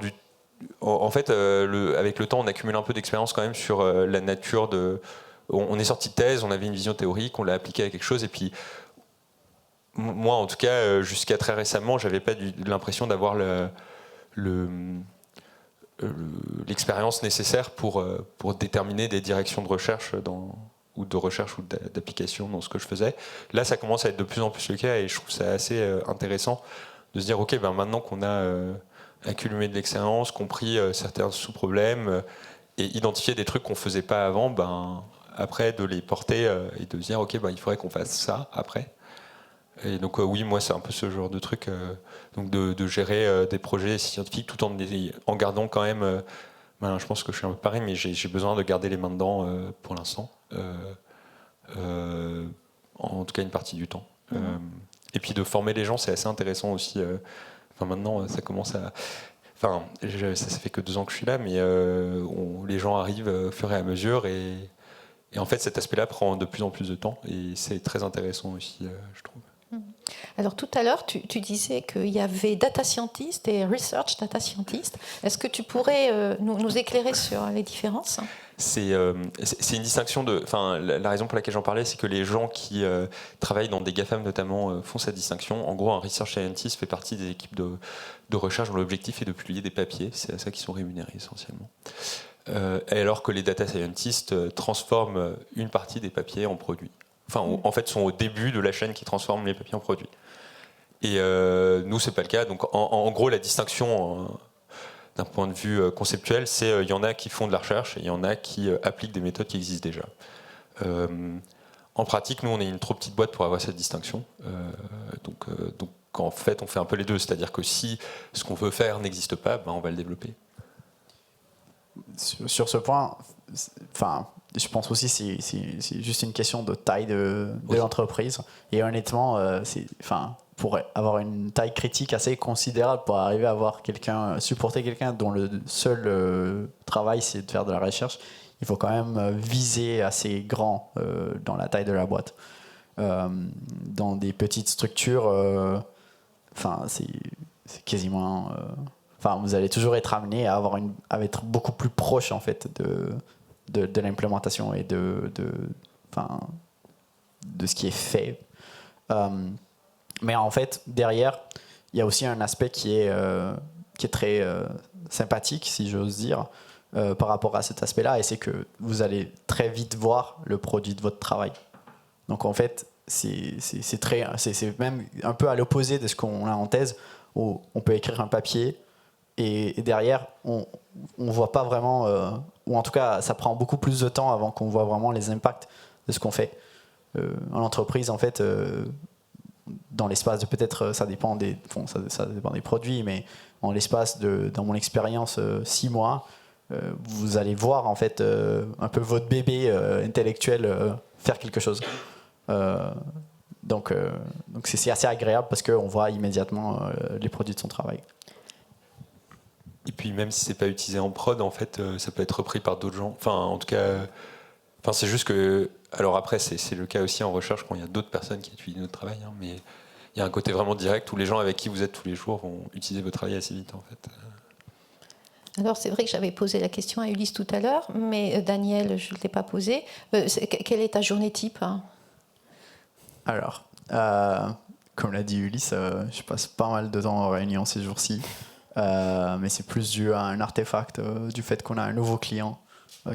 Speaker 2: en fait, avec le temps, on accumule un peu d'expérience quand même sur la nature de. On est sorti de thèse, on avait une vision théorique, on l'a appliquée à quelque chose, et puis moi, en tout cas, jusqu'à très récemment, j'avais pas l'impression d'avoir l'expérience nécessaire pour déterminer des directions de recherche ou d'application dans ce que je faisais. Là, ça commence à être de plus en plus le cas et je trouve ça assez intéressant de se dire, ok, maintenant qu'on a accumulé de l'expérience, compris certains sous-problèmes et identifié des trucs qu'on ne faisait pas avant, après de les porter et de se dire, ok, il faudrait qu'on fasse ça après. Et donc oui, moi c'est un peu ce genre de truc, donc de gérer des projets scientifiques tout en gardant quand même, je pense que je suis un peu pareil, mais j'ai besoin de garder les mains dedans pour l'instant, en tout cas une partie du temps. Et puis de former les gens, c'est assez intéressant aussi. Maintenant ça commence à... ça fait que 2 ans que je suis là, mais les gens arrivent au fur et à mesure et en fait cet aspect-là prend de plus en plus de temps et c'est très intéressant aussi, je trouve.
Speaker 1: Alors tout à l'heure, tu disais qu'il y avait data scientist et research data scientist. Est-ce que tu pourrais nous éclairer sur les différences ?
Speaker 2: C'est une distinction de. La raison pour laquelle j'en parlais, c'est que les gens qui travaillent dans des GAFAM notamment font cette distinction. En gros, un research scientist fait partie des équipes de recherche dont l'objectif est de publier des papiers. C'est à ça qu'ils sont rémunérés essentiellement. Alors que les data scientists transforment une partie des papiers en produits. En fait, sont au début de la chaîne qui transforme les papiers en produits. Et nous, c'est pas le cas. Donc, en gros, la distinction, d'un point de vue conceptuel, c'est il y en a qui font de la recherche et il y en a qui appliquent des méthodes qui existent déjà. En pratique, nous, on est une trop petite boîte pour avoir cette distinction. Donc, en fait, on fait un peu les deux. C'est-à-dire que si ce qu'on veut faire n'existe pas, on va le développer.
Speaker 6: Sur ce point, je pense aussi que c'est juste une question de taille de l'entreprise. Et honnêtement, pour avoir une taille critique assez considérable pour arriver à supporter quelqu'un dont le seul travail c'est de faire de la recherche, il faut quand même viser assez grand dans la taille de la boîte. Dans des petites structures, c'est quasiment... vous allez toujours être amené à être beaucoup plus proche en fait de l'implémentation et de ce qui est fait. Mais en fait, derrière, il y a aussi un aspect qui est très sympathique, si j'ose dire, par rapport à cet aspect-là, et c'est que vous allez très vite voir le produit de votre travail. Donc en fait, c'est même un peu à l'opposé de ce qu'on a en thèse, où on peut écrire un papier et derrière on voit pas vraiment, ou en tout cas ça prend beaucoup plus de temps avant qu'on voit vraiment les impacts de ce qu'on fait. En entreprise, en fait, dans l'espace de peut-être, ça dépend ça dépend des produits, mais en l'espace dans mon expérience 6 mois, vous allez voir en fait un peu votre bébé intellectuel faire quelque chose. Donc c'est assez agréable parce qu'on voit immédiatement les produits de son travail.
Speaker 2: Et puis même si c'est pas utilisé en prod, en fait, ça peut être repris par d'autres gens. Enfin, en tout cas, c'est juste que. Alors après, c'est le cas aussi en recherche quand il y a d'autres personnes qui étudient notre travail, hein, mais il y a un côté vraiment direct où les gens avec qui vous êtes tous les jours vont utiliser votre travail assez vite, en fait.
Speaker 1: Alors c'est vrai que j'avais posé la question à Ulysse tout à l'heure, mais Daniel, je ne l'ai pas posé. Quelle est ta journée type, hein?
Speaker 6: Alors, comme l'a dit Ulysse, je passe pas mal de temps en réunion ces jours-ci, mais c'est plus dû à un artefact du fait qu'on a un nouveau client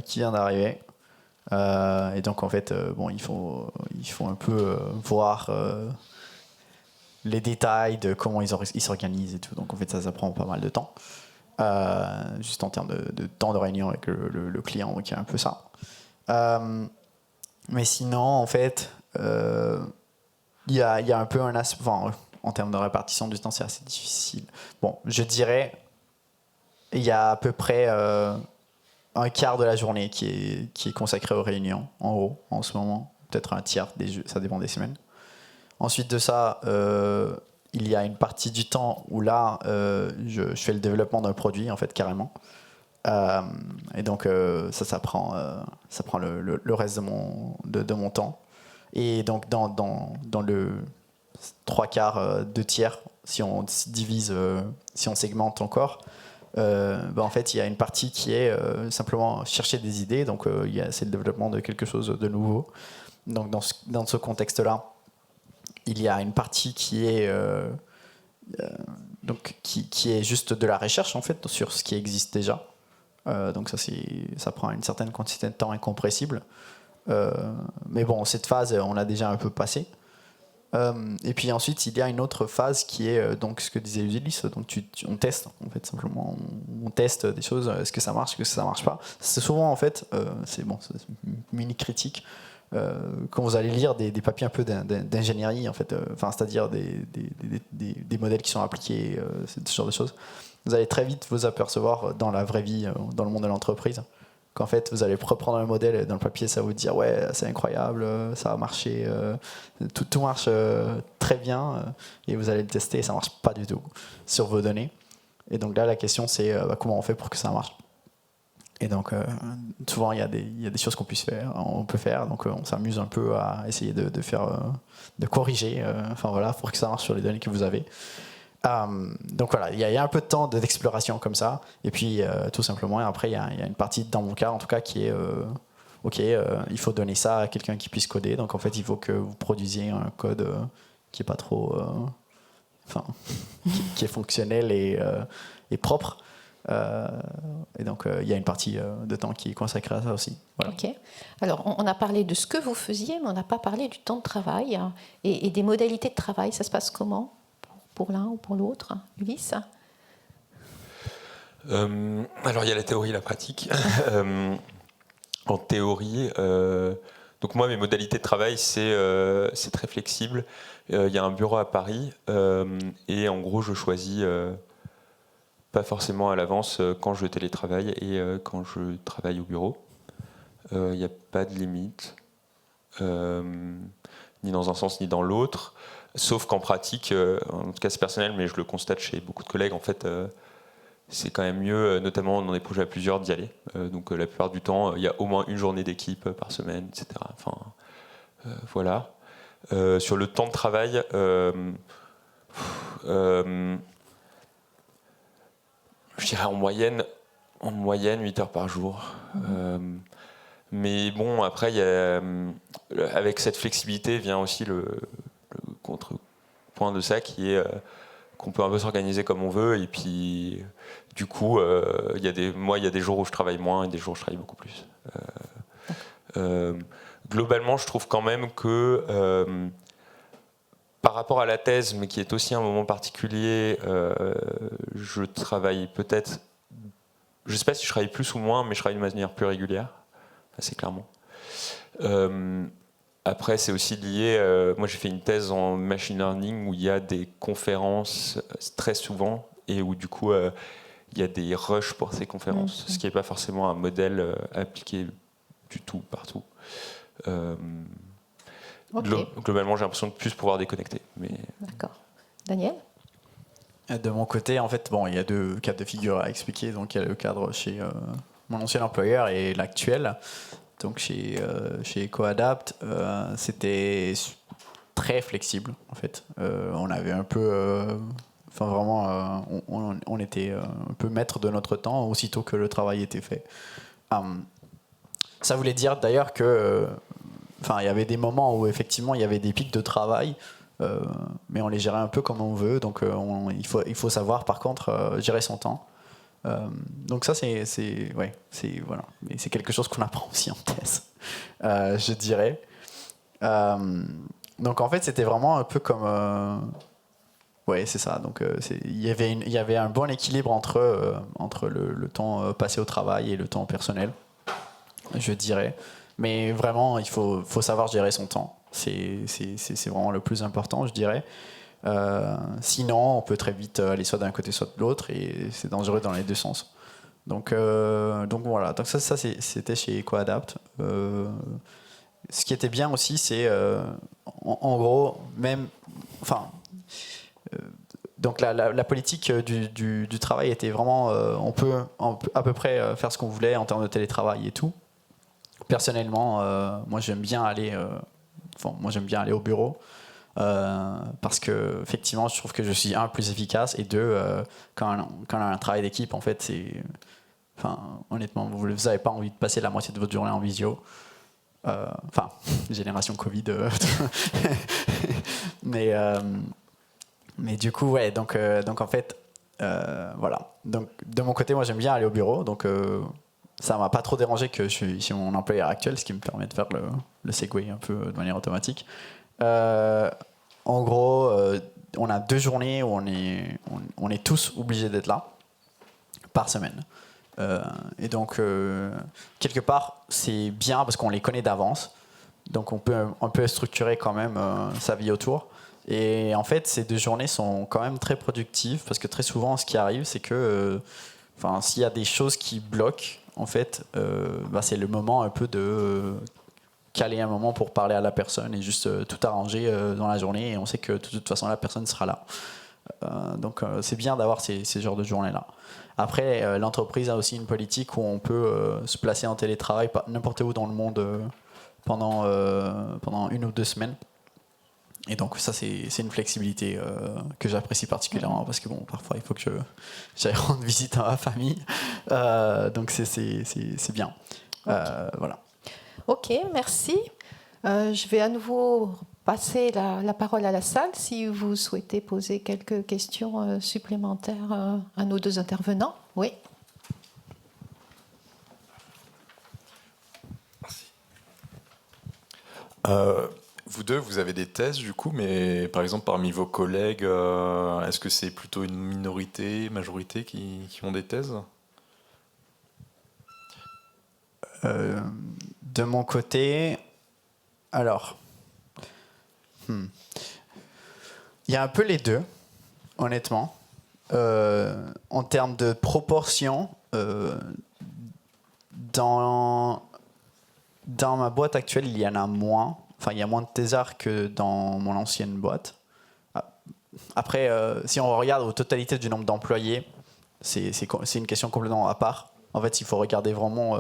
Speaker 6: qui vient d'arriver. Et donc en fait, il faut un peu voir les détails de comment ils s'organisent et tout. Donc en fait, ça prend pas mal de temps. Juste en termes de temps de réunion avec le client, donc il y a un peu ça. Mais sinon, en fait, il y a un peu un aspect, en termes de répartition du temps, c'est assez difficile. Bon, je dirais, il y a à peu près un quart de la journée qui est consacré aux réunions, en gros, en ce moment. Peut-être un tiers, ça dépend des semaines. Ensuite de ça, il y a une partie du temps où là, je fais le développement d'un produit, en fait, carrément. Et donc, ça prend le reste de mon temps. Et donc, dans le 3/4, 2/3, si on divise, si on segmente encore, en fait, il y a une partie qui est simplement chercher des idées. Donc, c'est le développement de quelque chose de nouveau. Donc, dans ce contexte-là, il y a une partie qui est qui est juste de la recherche en fait sur ce qui existe déjà. Donc ça prend une certaine quantité de temps incompressible. Mais bon, cette phase, on l'a déjà un peu passée. Et puis ensuite, il y a une autre phase qui est donc ce que disait Ulysse. Donc on teste en fait simplement, on teste des choses. Est-ce que ça marche, est-ce que ça marche pas. C'est souvent en fait, c'est une mini critique. Quand vous allez lire des papiers un peu d'ingénierie, en fait, c'est-à-dire des modèles qui sont appliqués, ce genre de choses, vous allez très vite vous apercevoir dans la vraie vie, dans le monde de l'entreprise, qu'en fait vous allez reprendre un modèle et dans le papier ça va vous dire ouais c'est incroyable, ça a marché, tout marche très bien, et vous allez le tester et ça marche pas du tout sur vos données. Et donc là la question c'est comment on fait pour que ça marche. Et donc, souvent, il y a des choses qu'on peut faire. Donc, on s'amuse un peu à essayer de corriger, pour que ça marche sur les données que vous avez. Donc voilà, il y a un peu de temps d'exploration comme ça. Et puis, tout simplement, et après, il y a une partie, dans mon cas, en tout cas, qui est OK, il faut donner ça à quelqu'un qui puisse coder. Donc, en fait, il faut que vous produisiez un code qui est pas trop, qui est fonctionnel et propre. Et donc il y a une partie de temps qui est consacrée à ça aussi. Voilà.
Speaker 1: Ok. Alors on a parlé de ce que vous faisiez, mais on n'a pas parlé du temps de travail et des modalités de travail. Ça se passe comment pour l'un ou pour l'autre, Ulysse?
Speaker 2: Alors il y a la théorie et la pratique. En théorie, donc moi mes modalités de travail c'est très flexible. Il y a un bureau à Paris et en gros je choisis pas forcément à l'avance quand je télétravaille et quand je travaille au bureau. Il n'y a pas de limite, ni dans un sens ni dans l'autre, sauf qu'en pratique, en tout cas c'est personnel, mais je le constate chez beaucoup de collègues, en fait, c'est quand même mieux, notamment dans des projets à plusieurs, d'y aller. Donc la plupart du temps, il y a au moins une journée d'équipe par semaine, etc. Enfin, voilà. Sur le temps de travail, je dirais en moyenne 8 heures par jour. Mais bon, après, avec cette flexibilité vient aussi le contrepoint de ça qui est qu'on peut un peu s'organiser comme on veut. Et puis, du coup, il y a des jours où je travaille moins et des jours où je travaille beaucoup plus. Globalement, je trouve quand même que par rapport à la thèse, mais qui est aussi un moment particulier, je travaille peut-être, je ne sais pas si je travaille plus ou moins, mais je travaille de manière plus régulière, assez clairement. Après, c'est aussi lié, moi j'ai fait une thèse en machine learning où il y a des conférences très souvent et où du coup il y a des rushs pour ces conférences, ce qui n'est pas forcément un modèle appliqué du tout partout. Globalement, j'ai l'impression de plus pouvoir déconnecter. Mais...
Speaker 1: D'accord. Daniel?
Speaker 6: De mon côté, en fait, bon, il y a 2 cas de figure à expliquer. Donc, il y a le cadre chez mon ancien employeur et l'actuel. Donc, chez EcoAdapt, c'était très flexible, en fait. On avait un peu... Enfin, vraiment, on était un peu maître de notre temps aussitôt que le travail était fait. Ça voulait dire d'ailleurs que... Enfin, il y avait des moments où effectivement il y avait des pics de travail, mais on les gérait un peu comme on veut. Donc il faut savoir par contre gérer son temps. Donc ça c'est voilà. Mais c'est quelque chose qu'on apprend aussi en thèse, je dirais. Donc en fait c'était vraiment un peu comme ouais, c'est ça. Donc il y avait un bon équilibre entre le temps passé au travail et le temps personnel, je dirais. Mais vraiment, il faut savoir gérer son temps. C'est vraiment le plus important, je dirais. Sinon, on peut très vite aller soit d'un côté, soit de l'autre, et c'est dangereux dans les 2 sens. Donc voilà. Donc ça c'était chez EcoAdapt. Ce qui était bien aussi, c'est en gros, même, enfin, donc la politique du travail était vraiment, on peut à peu près faire ce qu'on voulait en termes de télétravail et tout. Personnellement, moi j'aime bien aller au bureau parce que effectivement je trouve que je suis plus efficace et 2 quand on a un travail d'équipe en fait c'est, enfin honnêtement vous n'avez pas envie de passer la moitié de votre journée en visio. Enfin génération Covid. mais du coup ouais donc en fait voilà, donc de mon côté moi j'aime bien aller au bureau, donc ça m'a pas trop dérangé que je suis chez mon employeur actuel, ce qui me permet de faire le segue un peu de manière automatique. En gros, on a 2 journées où on est tous obligés d'être là par semaine. Et donc, quelque part, c'est bien parce qu'on les connaît d'avance. Donc, on peut structurer quand même sa vie autour. Et en fait, ces 2 journées sont quand même très productives parce que très souvent, ce qui arrive, c'est que s'il y a des choses qui bloquent, en fait, c'est le moment un peu de caler un moment pour parler à la personne et juste tout arranger dans la journée, et on sait que de toute façon la personne sera là. Donc c'est bien d'avoir ces genres de journées-là. Après, l'entreprise a aussi une politique où on peut se placer en télétravail n'importe où dans le monde pendant 1 ou 2 semaines. Et donc ça c'est une flexibilité que j'apprécie particulièrement parce que bon, parfois il faut que j'aille rendre visite à ma famille, donc c'est bien. Voilà.
Speaker 1: Ok, merci. Je vais à nouveau passer la parole à la salle si vous souhaitez poser quelques questions supplémentaires à nos 2 intervenants. Oui.
Speaker 7: Vous 2, vous avez des thèses du coup, mais par exemple parmi vos collègues, est-ce que c'est plutôt une minorité, majorité qui ont des thèses ?
Speaker 6: De mon côté, alors, il y a un peu les 2, honnêtement. En termes de proportion, dans ma boîte actuelle, il y en a moins. Enfin, il y a moins de thésards que dans mon ancienne boîte. Après, si on regarde aux totalités du nombre d'employés, c'est une question complètement à part. En fait, il faut regarder vraiment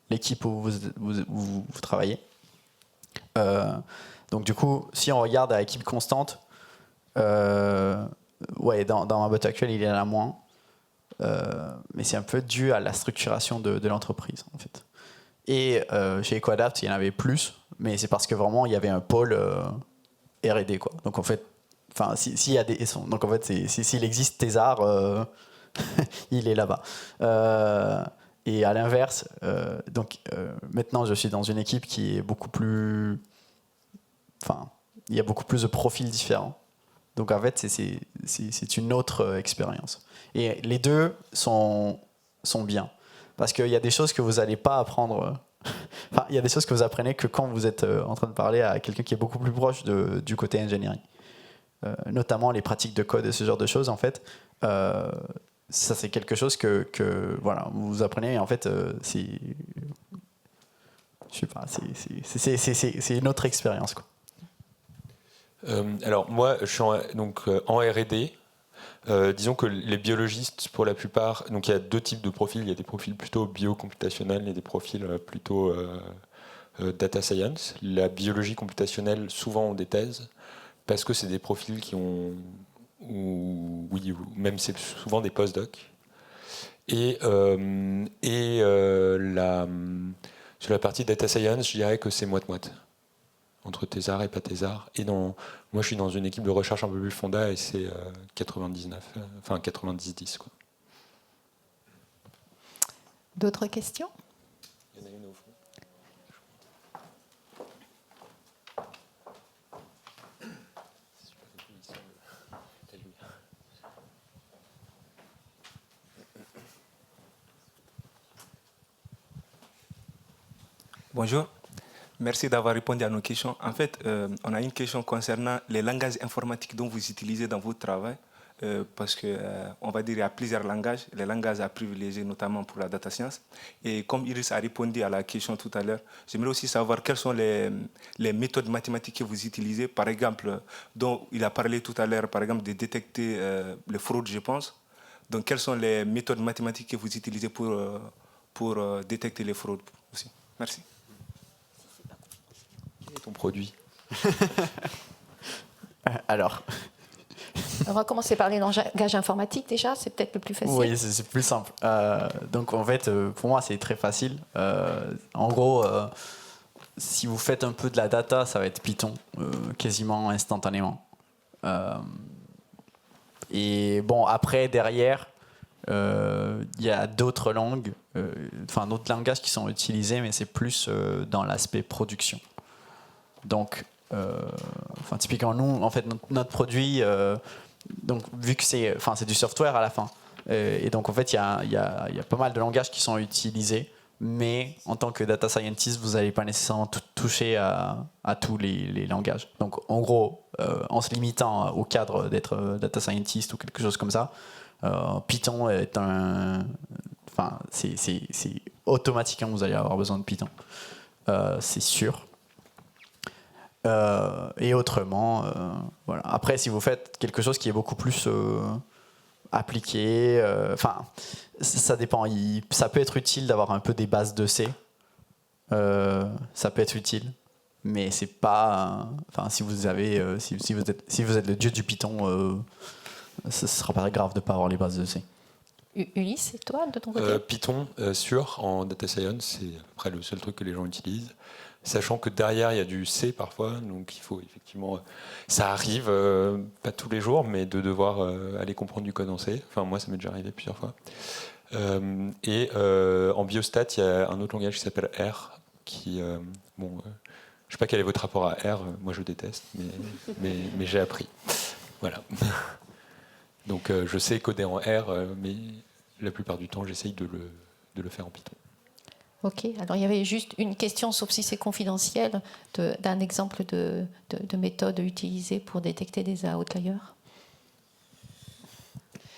Speaker 6: l'équipe où vous travaillez. Donc du coup, si on regarde à équipe constante, ouais, dans ma boîte actuelle, il y en a moins. Mais c'est un peu dû à la structuration de l'entreprise, en fait. Et chez EcoAdapt, il y en avait plus, mais c'est parce que vraiment, il y avait un pôle R&D, quoi. Donc en fait, s'il y a donc en fait, s'il existe thésard, il est là-bas. Et à l'inverse, maintenant je suis dans une équipe qui est beaucoup plus... Enfin, il y a beaucoup plus de profils différents. Donc en fait, c'est une autre expérience. Et les deux sont bien. Parce qu'il y a des choses que vous n'allez pas apprendre. Enfin, il y a des choses que vous apprenez que quand vous êtes en train de parler à quelqu'un qui est beaucoup plus proche du côté engineering. Notamment les pratiques de code et ce genre de choses, en fait. Ça, c'est quelque chose que voilà, vous apprenez. En fait, je sais pas, c'est une autre expérience, quoi.
Speaker 2: Alors moi, je suis en R&D. Disons que les biologistes, pour la plupart, donc il y a deux types de profils. Il y a des profils plutôt biocomputationnels et des profils plutôt data science. La biologie computationnelle, souvent, ont des thèses parce que c'est des profils qui ont, ou même c'est souvent des postdocs. Et sur la partie data science, je dirais que c'est moite-moite entre thésard et pas thésard. Et moi, je suis dans une équipe de recherche un peu plus fonda et c'est 90-10. Quoi.
Speaker 1: D'autres questions?
Speaker 2: Il y en a une au fond.
Speaker 8: Bonjour, merci d'avoir répondu à nos questions. En fait, on a une question concernant les langages informatiques dont vous utilisez dans votre travail, parce que, on va dire, il y a plusieurs langages, les langages à privilégier, notamment pour la data science. Et comme Iris a répondu à la question tout à l'heure, j'aimerais aussi savoir quelles sont les méthodes mathématiques que vous utilisez, par exemple, dont il a parlé tout à l'heure, par exemple, de détecter les fraudes, je pense. Donc, quelles sont les méthodes mathématiques que vous utilisez pour détecter les fraudes aussi? Merci.
Speaker 2: Ton produit.
Speaker 6: Alors,
Speaker 1: On va commencer par les langages informatiques déjà, c'est peut-être le plus facile.
Speaker 6: oui, c'est plus simple. Donc en fait, pour moi, c'est très facile. En gros, si vous faites un peu de la data, ça va être Python, quasiment instantanément. Et bon, après, derrière, il y a d'autres langues, d'autres langages qui sont utilisés, mais c'est plus dans l'aspect production. Donc, typiquement, nous, en fait, notre produit, donc, vu que c'est du software à la fin, et donc, en fait, il y a pas mal de langages qui sont utilisés, mais en tant que data scientist, vous n'allez pas nécessairement toucher à tous les langages. Donc, en gros, en se limitant au cadre d'être data scientist ou quelque chose comme ça, Python est c'est automatiquement, vous allez avoir besoin de Python. C'est sûr. Et autrement, voilà. Après, si vous faites quelque chose qui est beaucoup plus appliqué, ça dépend. Ça peut être utile d'avoir un peu des bases de C. Ça peut être utile, mais c'est pas. Si vous avez, si vous êtes le dieu du Python, ce sera pas grave de pas avoir les bases de C.
Speaker 1: Ulysse, et toi, de ton côté?
Speaker 2: Python, sûr, en data science, c'est à peu près le seul truc que les gens utilisent. Sachant que derrière, il y a du C parfois, donc il faut effectivement... Ça arrive, pas tous les jours, mais de devoir aller comprendre du code en C. Enfin, moi, ça m'est déjà arrivé plusieurs fois. En biostat, il y a un autre langage qui s'appelle R, qui... je ne sais pas quel est votre rapport à R, moi je déteste, mais j'ai appris. Voilà. Donc je sais coder en R, mais la plupart du temps, j'essaye de le faire en Python.
Speaker 1: Ok, alors il y avait juste une question, sauf si c'est confidentiel, d'un exemple de méthode utilisée pour détecter des outliers.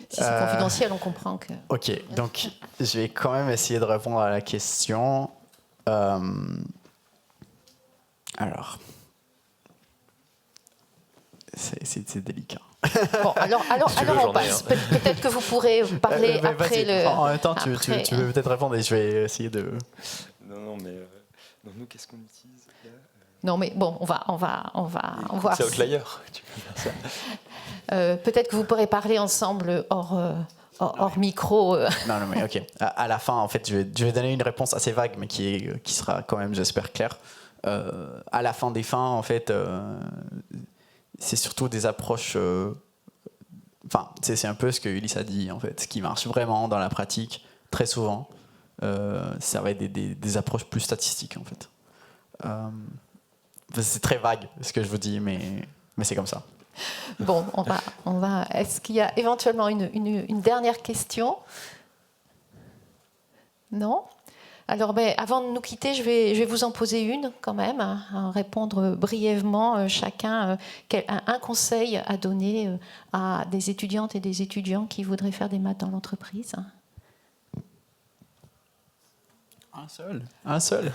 Speaker 1: Si c'est confidentiel, on comprend que...
Speaker 6: Ok, donc je vais quand même essayer de répondre à la question. Alors, c'est délicat.
Speaker 1: Bon, alors on passe. Peut-être que vous pourrez parler après le...
Speaker 6: En même temps, tu veux peut-être répondre et je vais essayer de...
Speaker 2: Non, mais nous, qu'est-ce qu'on utilise là
Speaker 1: Non, mais bon, on va voir.
Speaker 2: C'est Outlier, tu peux dire ça.
Speaker 1: Peut-être que vous pourrez parler ensemble hors micro.
Speaker 6: Non, mais ok. À la fin, en fait, je vais donner une réponse assez vague, mais qui sera quand même, j'espère, claire. À la fin des fins, en fait... c'est surtout des approches... c'est un peu ce que Ulysse a dit, en fait. Ce qui marche vraiment dans la pratique, très souvent, ça va être des approches plus statistiques, en fait. C'est très vague, ce que je vous dis, mais c'est comme ça.
Speaker 1: Bon, on va. Est-ce qu'il y a éventuellement une dernière question? Non? Alors, avant de nous quitter, je vais vous en poser une quand même, à répondre brièvement chacun un conseil à donner à des étudiantes et des étudiants qui voudraient faire des maths dans l'entreprise.
Speaker 6: Un seul.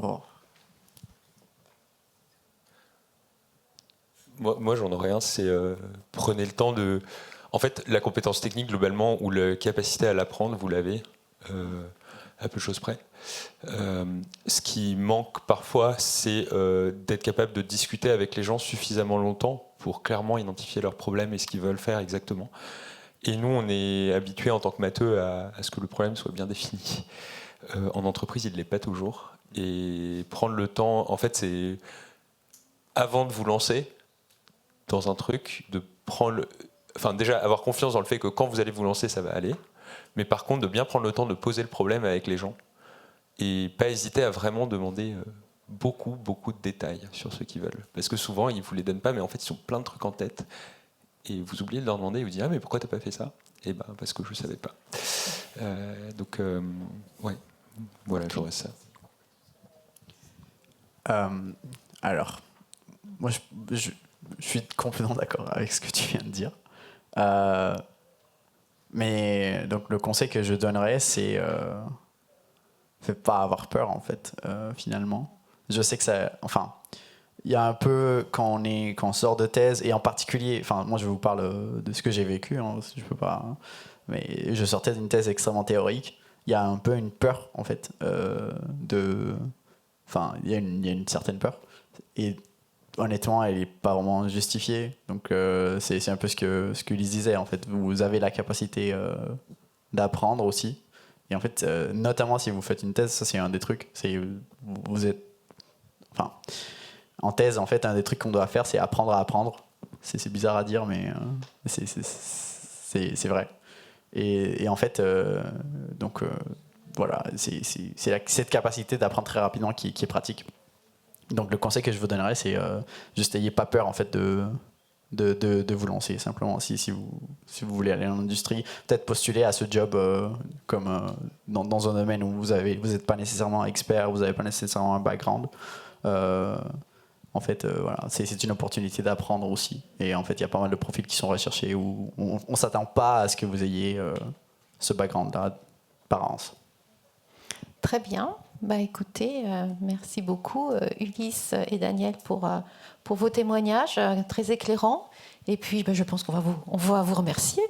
Speaker 6: Oh.
Speaker 2: Moi, j'en aurais un, c'est prenez le temps de... En fait, la compétence technique, globalement, ou la capacité à l'apprendre, vous l'avez, à peu de choses près. Ce qui manque parfois, c'est d'être capable de discuter avec les gens suffisamment longtemps pour clairement identifier leurs problèmes et ce qu'ils veulent faire exactement. Et nous, on est habitués en tant que matheux à ce que le problème soit bien défini. En entreprise, il ne l'est pas toujours. Et prendre le temps, en fait, c'est avant de vous lancer dans un truc, de prendre... Enfin, déjà, avoir confiance dans le fait que quand vous allez vous lancer, ça va aller. Mais par contre, de bien prendre le temps de poser le problème avec les gens et pas hésiter à vraiment demander beaucoup de détails sur ce qu'ils veulent. Parce que souvent, ils ne vous les donnent pas, mais en fait, ils ont plein de trucs en tête. Et vous oubliez de leur demander, et vous dites « Ah, mais pourquoi tu n'as pas fait ça ?» Eh bien, parce que je ne savais pas. Ouais, voilà, j'aurais ça.
Speaker 6: Alors, moi, je suis complètement d'accord avec ce que tu viens de dire. Mais donc, le conseil que je donnerais, c'est pas avoir peur, en fait, finalement. Je sais que ça... Enfin, il y a un peu, quand on sort de thèse, et en particulier... Enfin, moi, je vous parle de ce que j'ai vécu, hein, je peux pas... Hein, mais je sortais d'une thèse extrêmement théorique. Il y a un peu une peur, en fait, de... Enfin, il y a une certaine peur. Et honnêtement, elle n'est pas vraiment justifiée. Donc, c'est un peu ce que Lise disait. En fait, vous avez la capacité d'apprendre aussi. Et en fait, notamment si vous faites une thèse, ça c'est un des trucs. Vous êtes, enfin, en thèse, en fait, un des trucs qu'on doit faire, c'est apprendre à apprendre. C'est bizarre à dire, mais c'est vrai. Et en fait, voilà, c'est cette capacité d'apprendre très rapidement qui est pratique. Donc le conseil que je vous donnerais, c'est juste n'ayez pas peur en fait de vous lancer simplement. Si vous voulez aller dans l'industrie, peut-être postuler à ce job comme dans un domaine où vous n'êtes pas nécessairement expert, vous n'avez pas nécessairement un background. En fait, voilà, c'est une opportunité d'apprendre aussi. Et en fait, il y a pas mal de profils qui sont recherchés où on ne s'attend pas à ce que vous ayez ce background-là par avance.
Speaker 1: Très bien. Écoutez, merci beaucoup Ulysse et Daniel pour vos témoignages très éclairants. Et puis je pense qu'on va vous remercier.